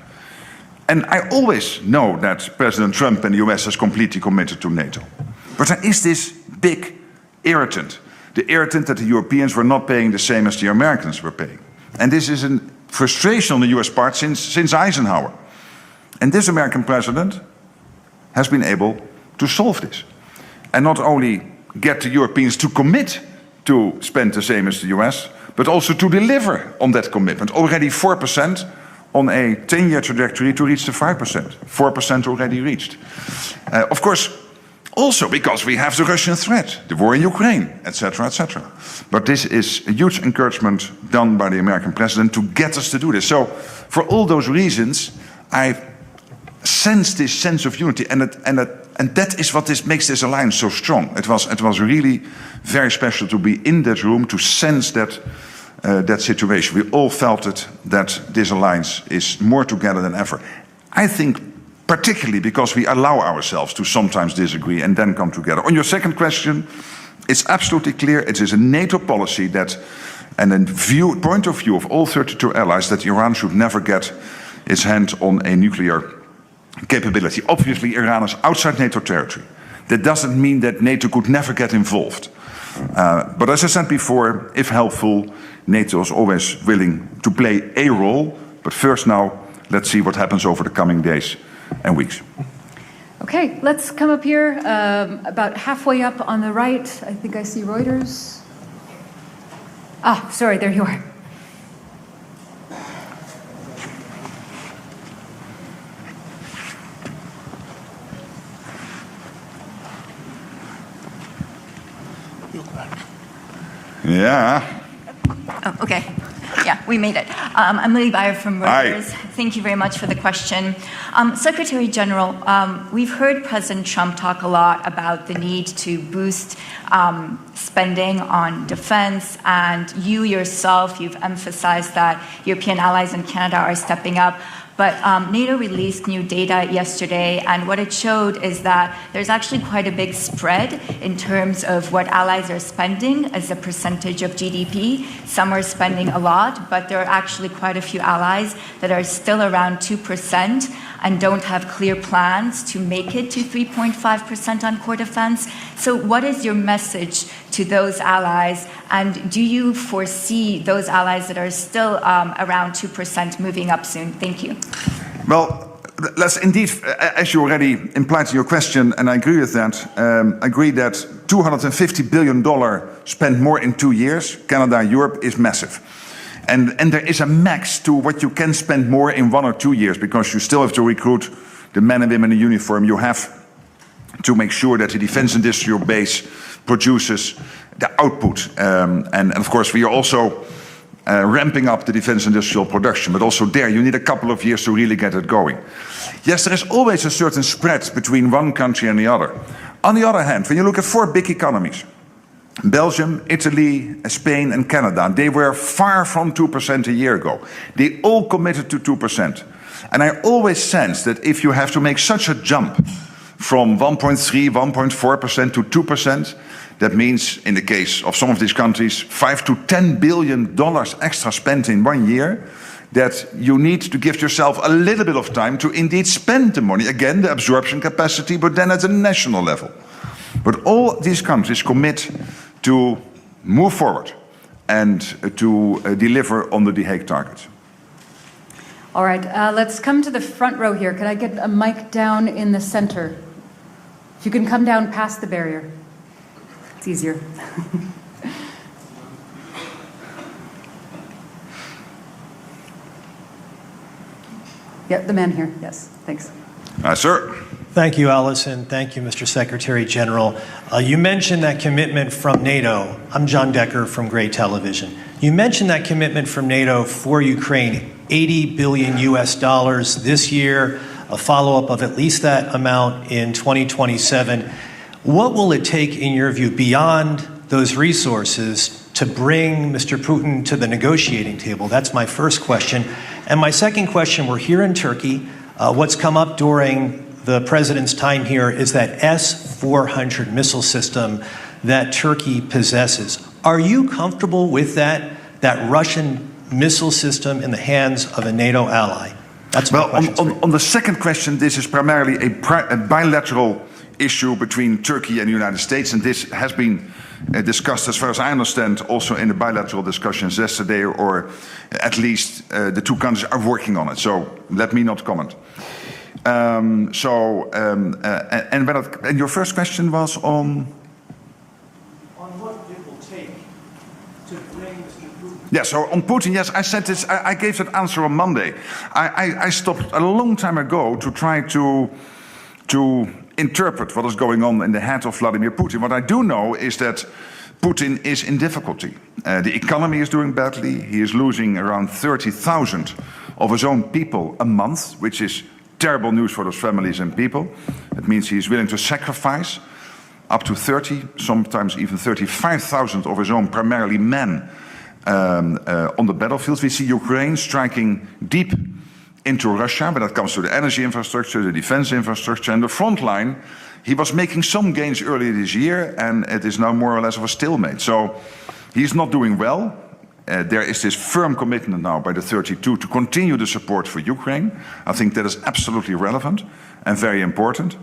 And I always know that President Trump and the US is completely committed to NATO. But there is this big irritant. The irritant that the Europeans were not paying the same as the Americans were paying. And this is a frustration on the US part since Eisenhower. And this American president has been able to solve this. And not only get the Europeans to commit to spend the same as the US, but also to deliver on that commitment. Already 4% on a 10-year trajectory to reach the 5%. 4% already reached. Of course, also because we have the Russian threat, the war in Ukraine, etc., etc. But this is a huge encouragement done by the American president to get us to do this. So, for all those reasons, I sense this sense of unity, and that is what makes this alliance so strong. It was really very special to be in that room, to sense that situation. We all felt it, that this alliance is more together than ever. I think particularly because we allow ourselves to sometimes disagree and then come together. On your second question, it's absolutely clear it is a NATO policy that, and a point of view of all 32 allies, that Iran should never get its hand on a nuclear capability. Obviously, Iran is outside NATO territory. That doesn't mean that NATO could never get involved. But as I said before, if helpful, NATO is always willing to play a role. But first now, let's see what happens over the coming days and weeks. Okay, let's come up here, about halfway up on the right. I think I see Reuters. Ah, sorry, there you are. Yeah. Oh, okay. Yeah, we made it. I'm Lily Bayer from Reuters. Hi. Thank you very much for the question. Secretary General, we've heard President Trump talk a lot about the need to boost spending on defense, and you yourself, you've emphasized that European allies and Canada are stepping up. But NATO released new data yesterday, and what it showed is that there's actually quite a big spread in terms of what allies are spending as a percentage of GDP. Some are spending a lot, but there are actually quite a few allies that are still around 2% and don't have clear plans to make it to 3.5% on core defense. So what is your message to those allies, and do you foresee those allies that are still around 2% moving up soon? Thank you. Well, let's indeed, as you already implied in your question, and I agree with that, agree that $250 billion spent more in 2 years, Canada, Europe, is massive. And there is a max to what you can spend more in 1 or 2 years, because you still have to recruit the men and women in uniform. You have to make sure that the defense industrial base produces the output. And of course, we are also ramping up the defense industrial production. But also there, you need a couple of years to really get it going. Yes, there is always a certain spread between one country and the other. On the other hand, when you look at 4 big economies, Belgium, Italy, Spain and Canada, they were far from 2% a year ago. They all committed to 2%. And I always sense that if you have to make such a jump from 1.3, 1.4% to 2%, that means, in the case of some of these countries, $5 to $10 billion extra spent in 1 year, that you need to give yourself a little bit of time to indeed spend the money. Again, the absorption capacity, but then at a national level. But all these countries commit to move forward and to deliver on the Hague targets. All right, let's come to the front row here. Could I get a mic down in the center? If you can come down past the barrier. It's easier. Yep, the man here. Yes, thanks. Sir. Thank you, Alison. Thank you, Mr. Secretary General. You mentioned that commitment from NATO. I'm John Decker from Gray Television. You mentioned that commitment from NATO for Ukraine, $80 billion this year, a follow-up of at least that amount in 2027. What will it take, in your view, beyond those resources to bring Mr. Putin to the negotiating table? That's my first question. And my second question, we're here in Turkey. What's come up during the president's time here is that S-400 missile system that Turkey possesses. Are you comfortable with that Russian missile system in the hands of a NATO ally? That's my question. On the second question, this is primarily a bilateral issue between Turkey and the United States, and this has been discussed, as far as I understand, also in the bilateral discussions yesterday, or at least the two countries are working on it. So let me not comment. And your first question was on what it will take to bring Mr. Putin. Yeah, so on Putin, yes, I said this. I gave that answer on Monday. I stopped a long time ago to try to interpret what is going on in the head of Vladimir Putin. What I do know is that Putin is in difficulty. The economy is doing badly. He is losing around 30,000 of his own people a month, which is terrible news for those families and people. It means he is willing to sacrifice up to 30, sometimes even 35,000 of his own, primarily men, on the battlefields. We see Ukraine striking deep into Russia when it comes to the energy infrastructure, the defense infrastructure, and the front line. He was making some gains earlier this year, and it is now more or less of a stalemate. So he's not doing well. There is this firm commitment now by the 32 to continue the support for Ukraine. I think that is absolutely relevant and very important.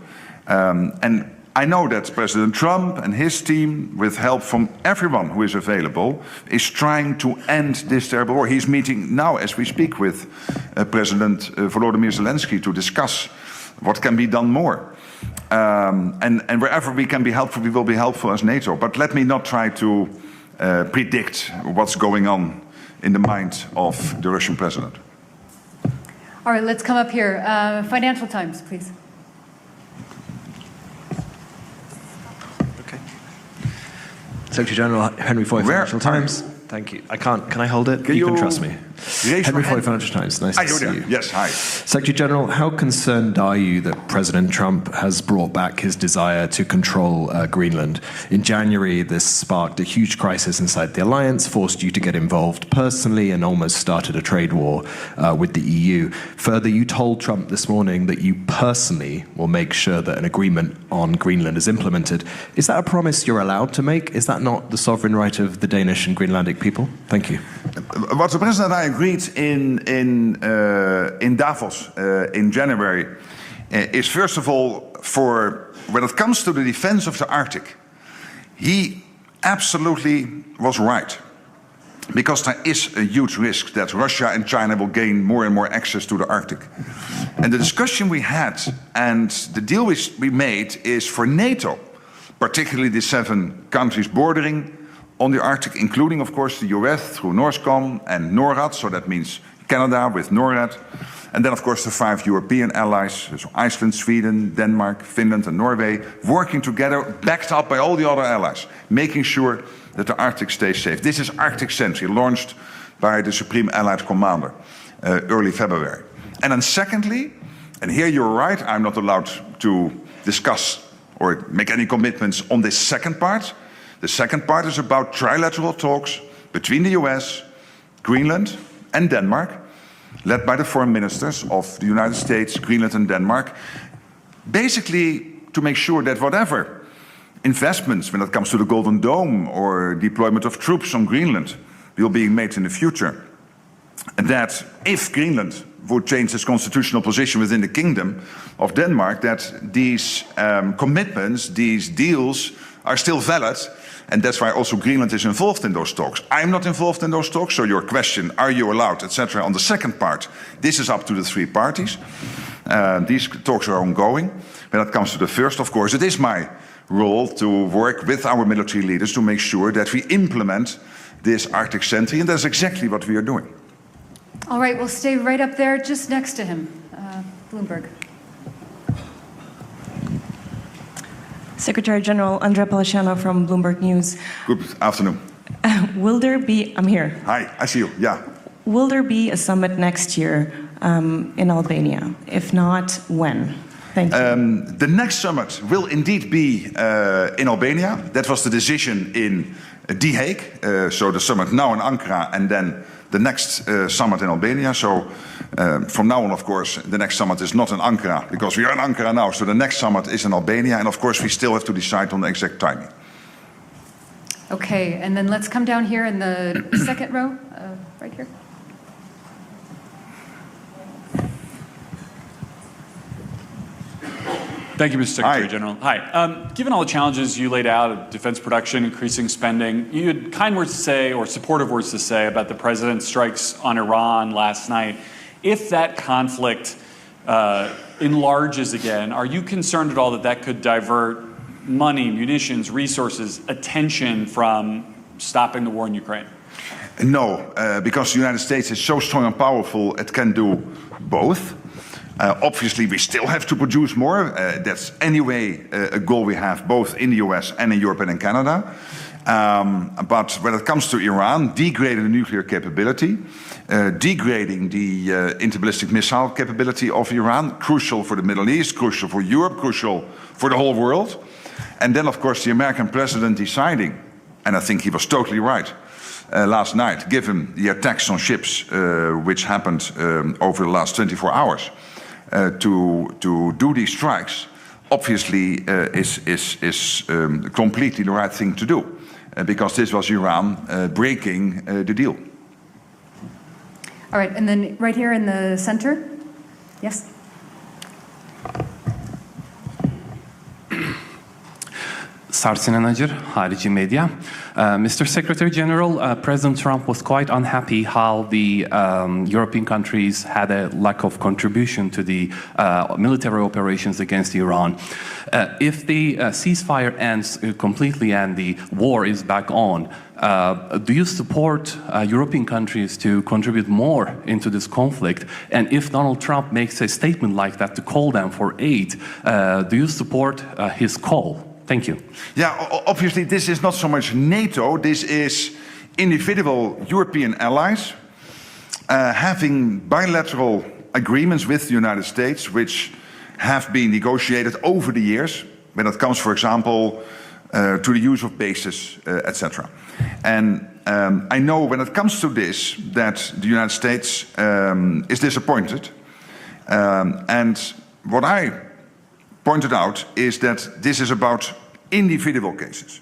And I know that President Trump and his team, with help from everyone who is available, is trying to end this terrible war. He's meeting now, as we speak, with President Volodymyr Zelensky to discuss what can be done more. And wherever we can be helpful, we will be helpful as NATO. But let me not try to predict what's going on in the mind of the Russian president. All right, let's come up here. Financial Times, please. Okay. Secretary General Henry Foy, Financial Times. Thank you. Can I hold it? You can trust me. Henry Foy, Financial Times. Nice to see you. Yes, hi. Secretary General, how concerned are you that President Trump has brought back his desire to control Greenland? In January, this sparked a huge crisis inside the alliance, forced you to get involved personally, and almost started a trade war with the EU. Further, you told Trump this morning that you personally will make sure that an agreement on Greenland is implemented. Is that a promise you're allowed to make? Is that not the sovereign right of the Danish and Greenlandic people? Thank you. What the President and I agreed in Davos in January is, first of all, for when it comes to the defense of the Arctic, he absolutely was right. Because there is a huge risk that Russia and China will gain more and more access to the Arctic. And the discussion we had and the deal we made is for NATO, particularly the 7 countries bordering on the Arctic, including, of course, the US through NORSCOM and NORAD, so that means Canada with NORAD, and then, of course, the 5 European allies, so Iceland, Sweden, Denmark, Finland, and Norway, working together, backed up by all the other allies, making sure that the Arctic stays safe. This is Arctic Sentry, launched by the Supreme Allied Commander early February. And then secondly, and here you're right, I'm not allowed to discuss or make any commitments on this second part. The second part is about trilateral talks between the US, Greenland and Denmark, led by the foreign ministers of the United States, Greenland and Denmark, basically to make sure that whatever investments when it comes to the Golden Dome or deployment of troops on Greenland will be made in the future, that if Greenland would change its constitutional position within the Kingdom of Denmark, that these commitments, these deals are still valid, and that's why also Greenland is involved in those talks. I'm not involved in those talks, so your question, are you allowed, etc., on the second part, this is up to the three parties. These talks are ongoing. When it comes to the first, of course, it is my role to work with our military leaders to make sure that we implement this Arctic Sentry, and that's exactly what we are doing. All right, we'll stay right up there just next to him. Bloomberg. Secretary General Andrea Policiano from Bloomberg News. Good afternoon. Will there be, I'm here. Hi, I see you, yeah. Will there be a summit next year in Albania? If not, when? Thank you. The next summit will indeed be in Albania. That was the decision in The Hague. So the summit now in Ankara and then the next summit in Albania. So from now on, of course, the next summit is not in Ankara because we are in Ankara now. So the next summit is in Albania. And of course, we still have to decide on the exact timing. Okay, and then let's come down here in the second row, right here. Thank you, Mr. Secretary General. Hi. Given all the challenges you laid out of defense production, increasing spending, you had kind words to say or supportive words to say about the president's strikes on Iran last night. If that conflict enlarges again, are you concerned at all that that could divert money, munitions, resources, attention from stopping the war in Ukraine? No, because the United States is so strong and powerful, it can do both. Obviously, we still have to produce more. That's anyway a goal we have both in the US and in Europe and in Canada. But when it comes to Iran, degrading the nuclear capability, degrading the interballistic missile capability of Iran, crucial for the Middle East, crucial for Europe, crucial for the whole world. And then, of course, the American president deciding, and I think he was totally right, last night, given the attacks on ships which happened over the last 24 hours, to do these strikes, obviously is completely the right thing to do, because this was Iran breaking the deal. All right, and then right here in the center. Yes? Sarsin Anajir, Harici Media. Mr. Secretary General, President Trump was quite unhappy how the European countries had a lack of contribution to the military operations against Iran. If the ceasefire ends completely and the war is back on, do you support European countries to contribute more into this conflict? And if Donald Trump makes a statement like that to call them for aid, do you support his call? Thank you. Yeah, obviously this is not so much NATO, this is individual European allies having bilateral agreements with the United States which have been negotiated over the years when it comes, for example, to the use of bases, etc. And I know when it comes to this that the United States is disappointed. And what I pointed out is that this is about individual cases,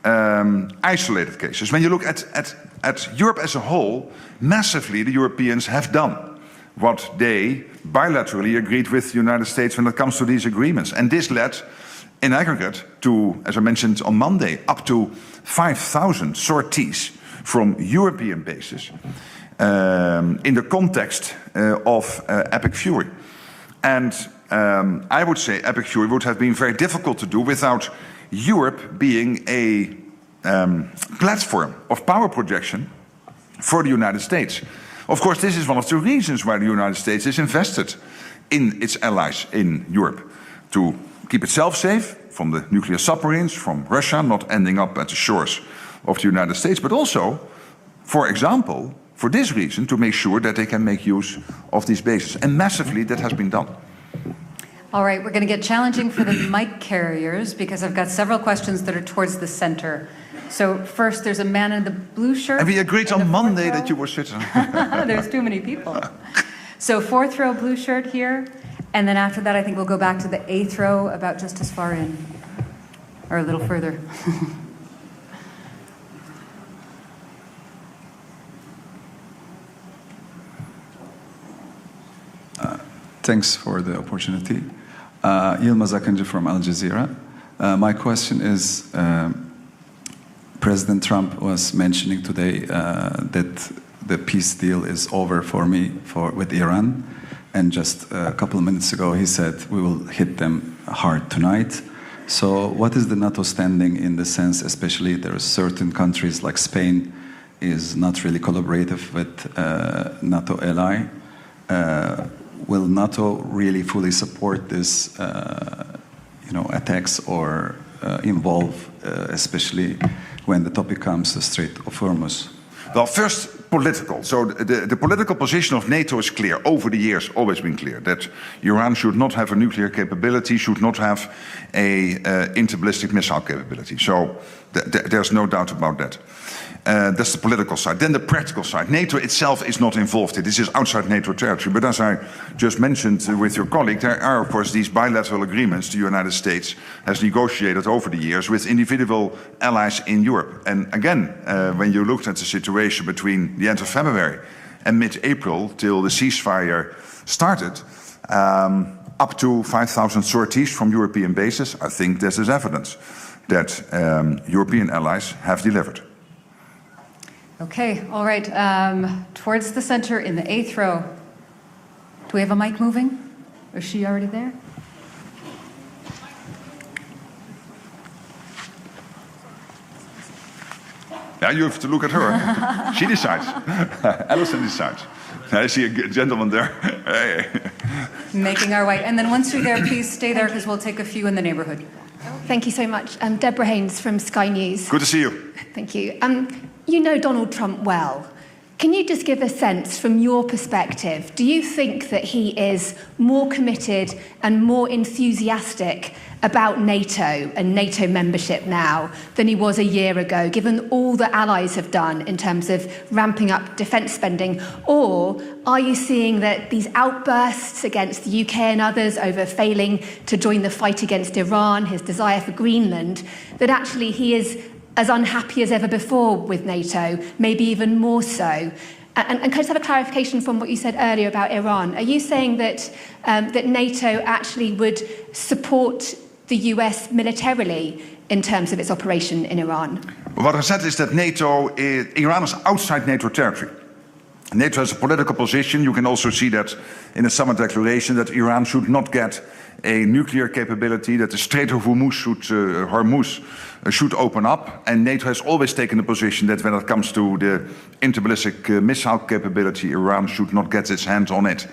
isolated cases. When you look at Europe as a whole, massively the Europeans have done what they bilaterally agreed with the United States when it comes to these agreements. And this led, in aggregate, to, as I mentioned on Monday, up to 5,000 sorties from European bases in the context of Epic Fury. And I would say Epic Fury would have been very difficult to do without Europe being a platform of power projection for the United States. Of course, this is one of the reasons why the United States is invested in its allies in Europe, to keep itself safe from the nuclear submarines, from Russia not ending up at the shores of the United States, but also, for example, for this reason, to make sure that they can make use of these bases. And massively that has been done. All right, we're going to get challenging for the mic carriers because I've got several questions that are towards the center. So first, there's a man in the blue shirt. And we agreed on Monday that you were sitting. There's too many people. So fourth row blue shirt here. And then after that, I think we'll go back to the eighth row, about just as far in, or a little further. Thanks for the opportunity. Yilmaz Akıncı from Al Jazeera. My question is, President Trump was mentioning today that the peace deal is over for me with Iran. And just a couple of minutes ago, he said, we will hit them hard tonight. So what is the NATO standing in the sense, especially there are certain countries like Spain is not really collaborative with NATO ally. Will NATO really fully support this, attacks or involve, especially when the topic comes to the Strait of Hormuz? Well, first, political. So the political position of NATO is clear. Over the years, always been clear that Iran should not have a nuclear capability, should not have a interballistic missile capability. So there's no doubt about that. That's the political side. Then the practical side. NATO itself is not involved. This is outside NATO territory. But as I just mentioned with your colleague, there are, of course, these bilateral agreements the United States has negotiated over the years with individual allies in Europe. And again, when you looked at the situation between the end of February and mid-April till the ceasefire started, up to 5,000 sorties from European bases, I think this is evidence that European allies have delivered. Okay, all right. Towards the center in the eighth row. Do we have a mic moving? Is she already there? Yeah, you have to look at her. She decides. Alison decides. I see a gentleman there. Hey. Making our way. And then once you're there, please stay there because we'll take a few in the neighborhood. Thank you so much. I'm Deborah Haynes from Sky News. Good to see you. Thank you. You know Donald Trump well. Can you just give a sense from your perspective, do you think that he is more committed and more enthusiastic about NATO and NATO membership now than he was a year ago, given all that allies have done in terms of ramping up defence spending? Or are you seeing that these outbursts against the UK and others over failing to join the fight against Iran, his desire for Greenland, that actually he is as unhappy as ever before with NATO, maybe even more so? And can I just have a clarification from what you said earlier about Iran? Are you saying that that NATO actually would support the US militarily in terms of its operation in Iran? What I said is that Iran is outside NATO territory. NATO has a political position. You can also see that in the summit declaration that Iran should not get a nuclear capability, that the Strait of Hormuz should open up. And NATO has always taken the position that when it comes to the interballistic missile capability, Iran should not get its hands on it.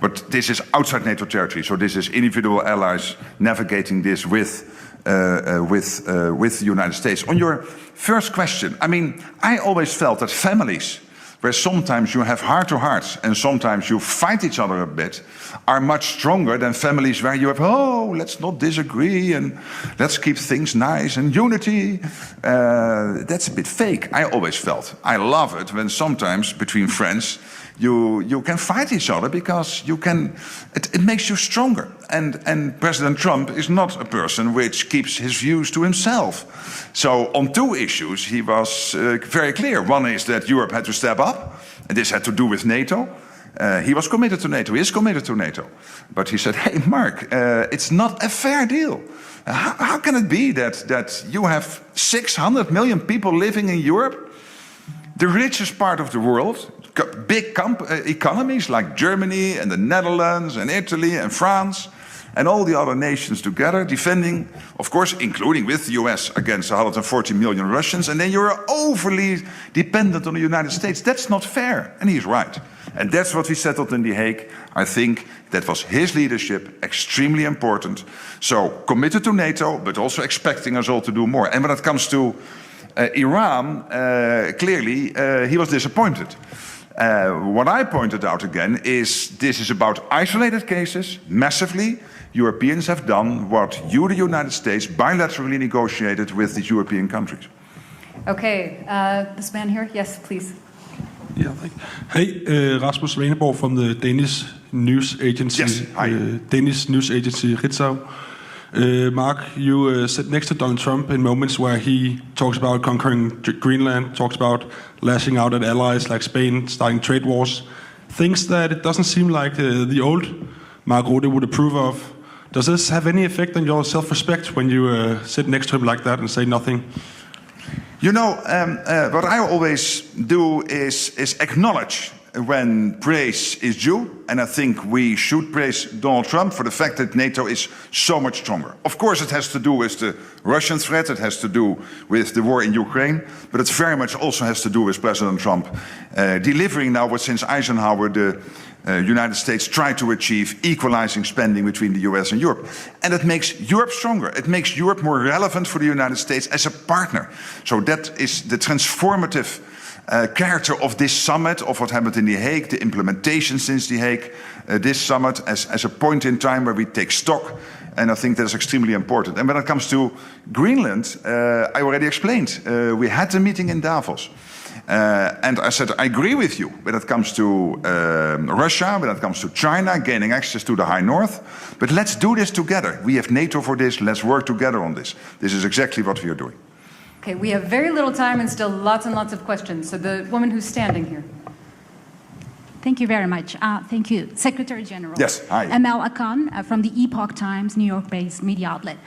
But this is outside NATO territory, so this is individual allies navigating this with the United States. On your first question, I mean, I always felt that families, where sometimes you have heart-to-hearts and sometimes you fight each other a bit, are much stronger than families where you have, oh, let's not disagree and let's keep things nice and unity. That's a bit fake, I always felt. I love it when sometimes between friends you can fight each other because it makes you stronger. And President Trump is not a person which keeps his views to himself. So on two issues he was very clear. One is that Europe had to step up, and this had to do with NATO. He was committed to NATO, he is committed to NATO. But he said, hey Mark, it's not a fair deal. How can it be that you have 600 million people living in Europe, the richest part of the world, big economies like Germany and the Netherlands and Italy and France and all the other nations together defending, of course, including with the US against 140 million Russians, and then you're overly dependent on the United States. That's not fair. And he's right. And that's what we settled in The Hague. I think that was his leadership, extremely important. So committed to NATO, but also expecting us all to do more. And when it comes to Iran, clearly he was disappointed. What I pointed out again is this is about isolated cases, massively. Europeans have done what you, the United States, bilaterally negotiated with the European countries. Okay, this man here, yes, please. Yeah, hey, Rasmus Svaneborg from the Danish News Agency. Yes, hi. Danish News Agency, Ritzau. Mark, you sit next to Donald Trump in moments where he talks about conquering Greenland, talks about lashing out at allies like Spain, starting trade wars, things that it doesn't seem like the old Mark Rutte would approve of. Does this have any effect on your self-respect when you sit next to him like that and say nothing? You know, what I always do is acknowledge when praise is due, and I think we should praise Donald Trump for the fact that NATO is so much stronger. Of course, it has to do with the Russian threat, it has to do with the war in Ukraine, but it very much also has to do with President Trump delivering now what since Eisenhower the United States tried to achieve, equalizing spending between the US and Europe. And it makes Europe stronger. It makes Europe more relevant for the United States as a partner. So that is the transformative character of this summit, of what happened in The Hague, the implementation since The Hague, this summit as a point in time where we take stock. And I think that is extremely important. And when it comes to Greenland, I already explained. We had a meeting in Davos. And I said, I agree with you when it comes to Russia, when it comes to China, gaining access to the High North. But let's do this together. We have NATO for this. Let's work together on this. This is exactly what we are doing. Okay, we have very little time and still lots and lots of questions. So the woman who's standing here. Thank you very much. Thank you, Secretary General. Yes, hi. Amel Akan from the Epoch Times, New York-based media outlet.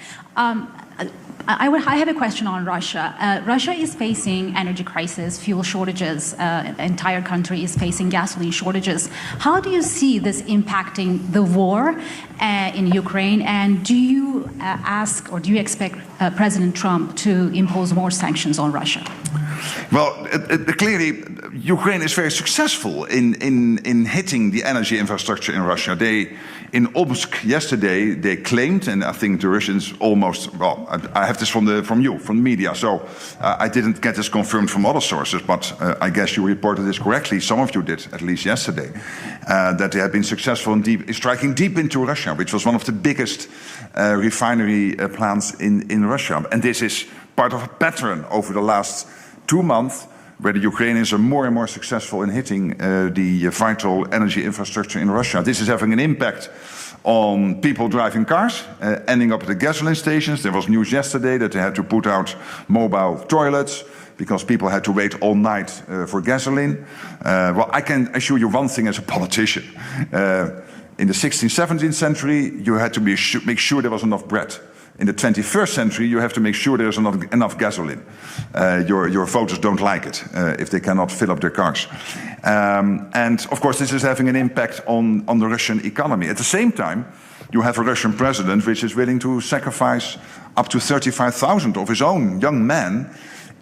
I have a question on Russia. Russia is facing energy crisis, fuel shortages. Entire country is facing gasoline shortages. How do you see this impacting the war in Ukraine? And do you ask or do you expect President Trump to impose more sanctions on Russia? Well, clearly, Ukraine is very successful in hitting the energy infrastructure in Russia. In Omsk yesterday, they claimed, and I think the Russians almost, well, I have this from the media, so I didn't get this confirmed from other sources, but I guess you reported this correctly, some of you did, at least yesterday, that they have been successful in striking deep into Russia, which was one of the biggest refinery plants in Russia. And this is part of a pattern over the last 2 months, where the Ukrainians are more and more successful in hitting the vital energy infrastructure in Russia. This is having an impact on people driving cars, ending up at the gasoline stations. There was news yesterday that they had to put out mobile toilets because people had to wait all night for gasoline. Well, I can assure you one thing as a politician. In the 16th, 17th century, you had to make sure there was enough bread. In the 21st century, you have to make sure there's enough gasoline. Your voters don't like it if they cannot fill up their cars. And of course, this is having an impact on the Russian economy. At the same time, you have a Russian president which is willing to sacrifice up to 35,000 of his own young men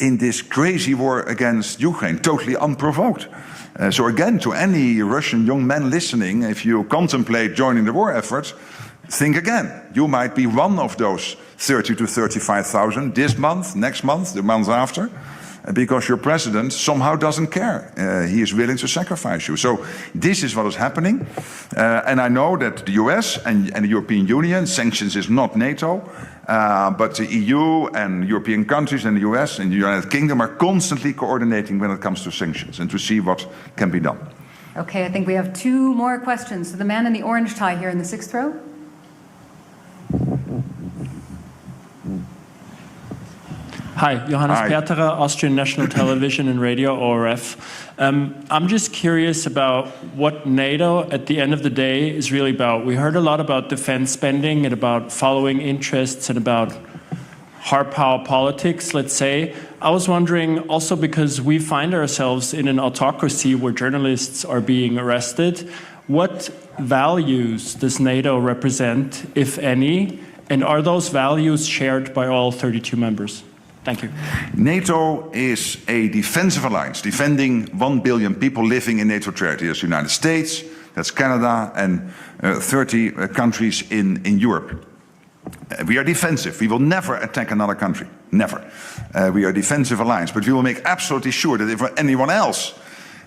in this crazy war against Ukraine, totally unprovoked. So again, to any Russian young man listening, if you contemplate joining the war effort, think again. You might be one of those 30 to 35,000 this month, next month, the month after, because your president somehow doesn't care. He is willing to sacrifice you. So this is what is happening. And I know that the US and the European Union, sanctions is not NATO, but the EU and European countries and the US and the United Kingdom are constantly coordinating when it comes to sanctions and to see what can be done. Okay, I think we have 2 more questions. So the man in the orange tie here in the 6th row. Hi, Johannes Peterer, Austrian National Television and Radio, ORF. I'm just curious about what NATO, at the end of the day, is really about. We heard a lot about defense spending and about following interests and about hard power politics, let's say. I was wondering also because we find ourselves in an autocracy where journalists are being arrested, what values does NATO represent, if any, and are those values shared by all 32 members? Thank you. NATO is a defensive alliance, defending 1 billion people living in NATO territory. That's the United States, that's Canada, and 30 countries in Europe. We are defensive. We will never attack another country. Never. We are a defensive alliance. But we will make absolutely sure that if anyone else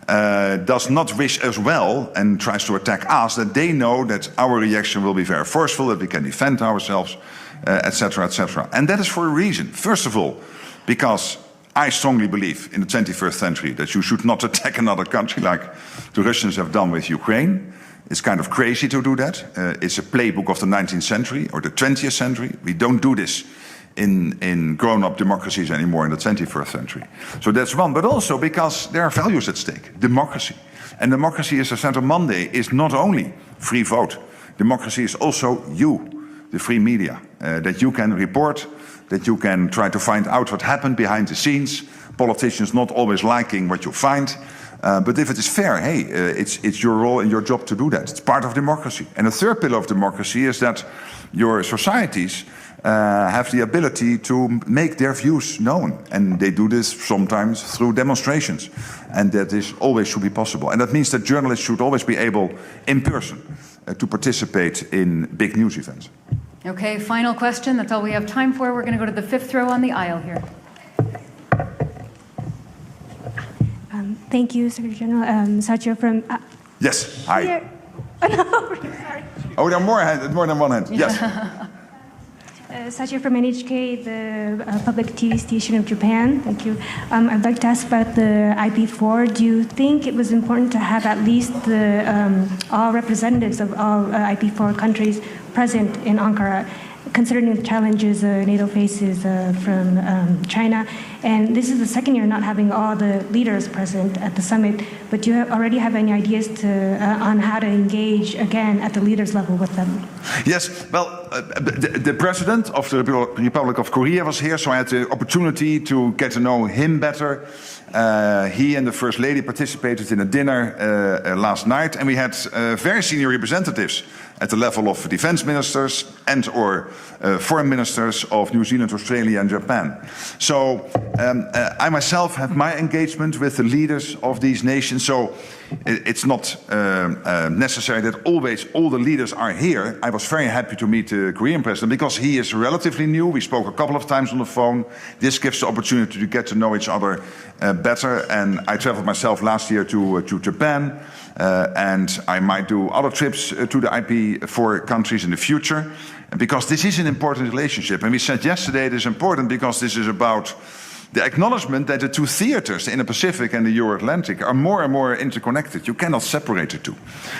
does not wish us well and tries to attack us, that they know that our reaction will be very forceful, that we can defend ourselves, etc., etc. And that is for a reason. First of all, because I strongly believe in the 21st century that you should not attack another country like the Russians have done with Ukraine. It's kind of crazy to do that. It's a playbook of the 19th century or the 20th century. We don't do this in grown-up democracies anymore in the 21st century. So that's one, but also because there are values at stake. Democracy. And democracy, as I said on Monday, is not only free vote. Democracy is also you, the free media, that you can report, that you can try to find out what happened behind the scenes, politicians not always liking what you find. But if it is fair, hey, it's your role and your job to do that. It's part of democracy. And the third pillar of democracy is that your societies have the ability to make their views known. And they do this sometimes through demonstrations. And that is always should be possible. And that means that journalists should always be able, in person, to participate in big news events. Okay, final question. That's all we have time for. We're going to go to the fifth row on the aisle here. Thank you, Secretary General. Satya from... Yes, hi. Here. Oh, no, sorry. Oh, there are more than one hand. Yes. Satya from NHK, the public TV station of Japan. Thank you. I'd like to ask about the IP4. Do you think it was important to have at least all representatives of all IP4 countries present in Ankara, considering the challenges NATO faces from China? And this is the second year not having all the leaders present at the summit, but do you already have any ideas on how to engage again at the leaders level with them? Yes, well, the president of the Republic of Korea was here, so I had the opportunity to get to know him better. He and the First Lady participated in a dinner last night, and we had very senior representatives at the level of defense ministers and or foreign ministers of New Zealand, Australia and Japan. So I myself have my engagement with the leaders of these nations, so it's not necessary that always all the leaders are here. I was very happy to meet the Korean president because he is relatively new. We spoke a couple of times on the phone. This gives the opportunity to get to know each other better. And I traveled myself last year to Japan, and I might do other trips to the IP4 countries in the future, because this is an important relationship. And we said yesterday it is important because this is about the acknowledgement that the two theaters in the Pacific and the Euro-Atlantic are more and more interconnected. You cannot separate the two.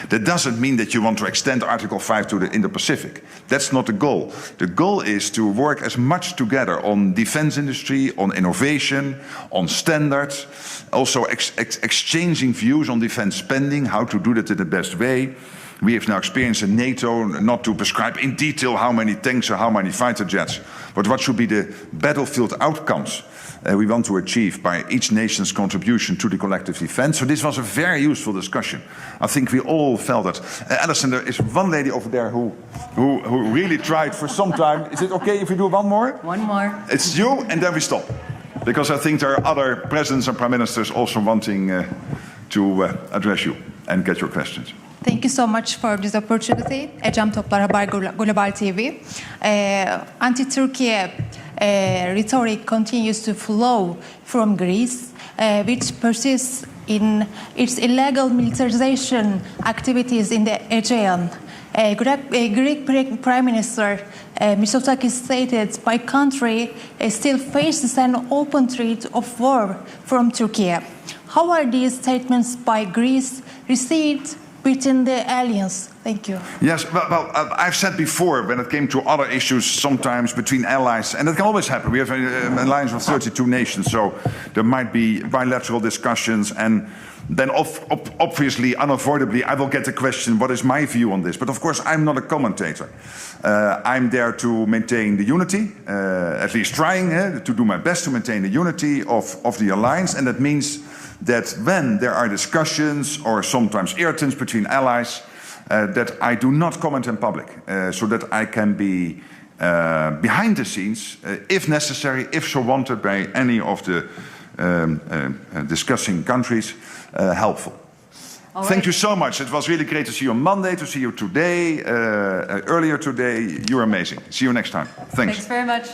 That doesn't mean that you want to extend Article 5 to the Indo-Pacific. That's not the goal. The goal is to work as much together on defense industry, on innovation, on standards, also exchanging views on defense spending, how to do that in the best way. We have now experienced in NATO not to prescribe in detail how many tanks or how many fighter jets, but what should be the battlefield outcomes we want to achieve by each nation's contribution to the collective defense. So this was a very useful discussion. I think we all felt it. Alison, there is one lady over there who really tried for some time. Is it okay if we do one more? One more. It's you, and then we stop. Because I think there are other presidents and prime ministers also wanting to address you and get your questions. Thank you so much for this opportunity. Ecem Toplar Haber Global TV. Anti-Turkey rhetoric continues to flow from Greece, which persists in its illegal militarization activities in the Aegean. Greek Prime Minister Mitsotakis stated, "My country still faces an open threat of war from Turkey." How are these statements by Greece received within the alliance? Thank you. Yes, well, I've said before, when it came to other issues, sometimes between allies, and that can always happen. We have an alliance of 32 nations, so there might be bilateral discussions, and then obviously, unavoidably, I will get the question, what is my view on this? But of course, I'm not a commentator. I'm there to maintain the unity, at least trying to do my best to maintain the unity of the alliance, and that means that when there are discussions or sometimes irritants between allies, that I do not comment in public, so that I can be behind the scenes, if necessary, if so wanted by any of the discussing countries, helpful. All Thank right. you so much. It was really great to see you on Monday, to see you today, earlier today. You're amazing. See you next time. Thanks. Thanks very much.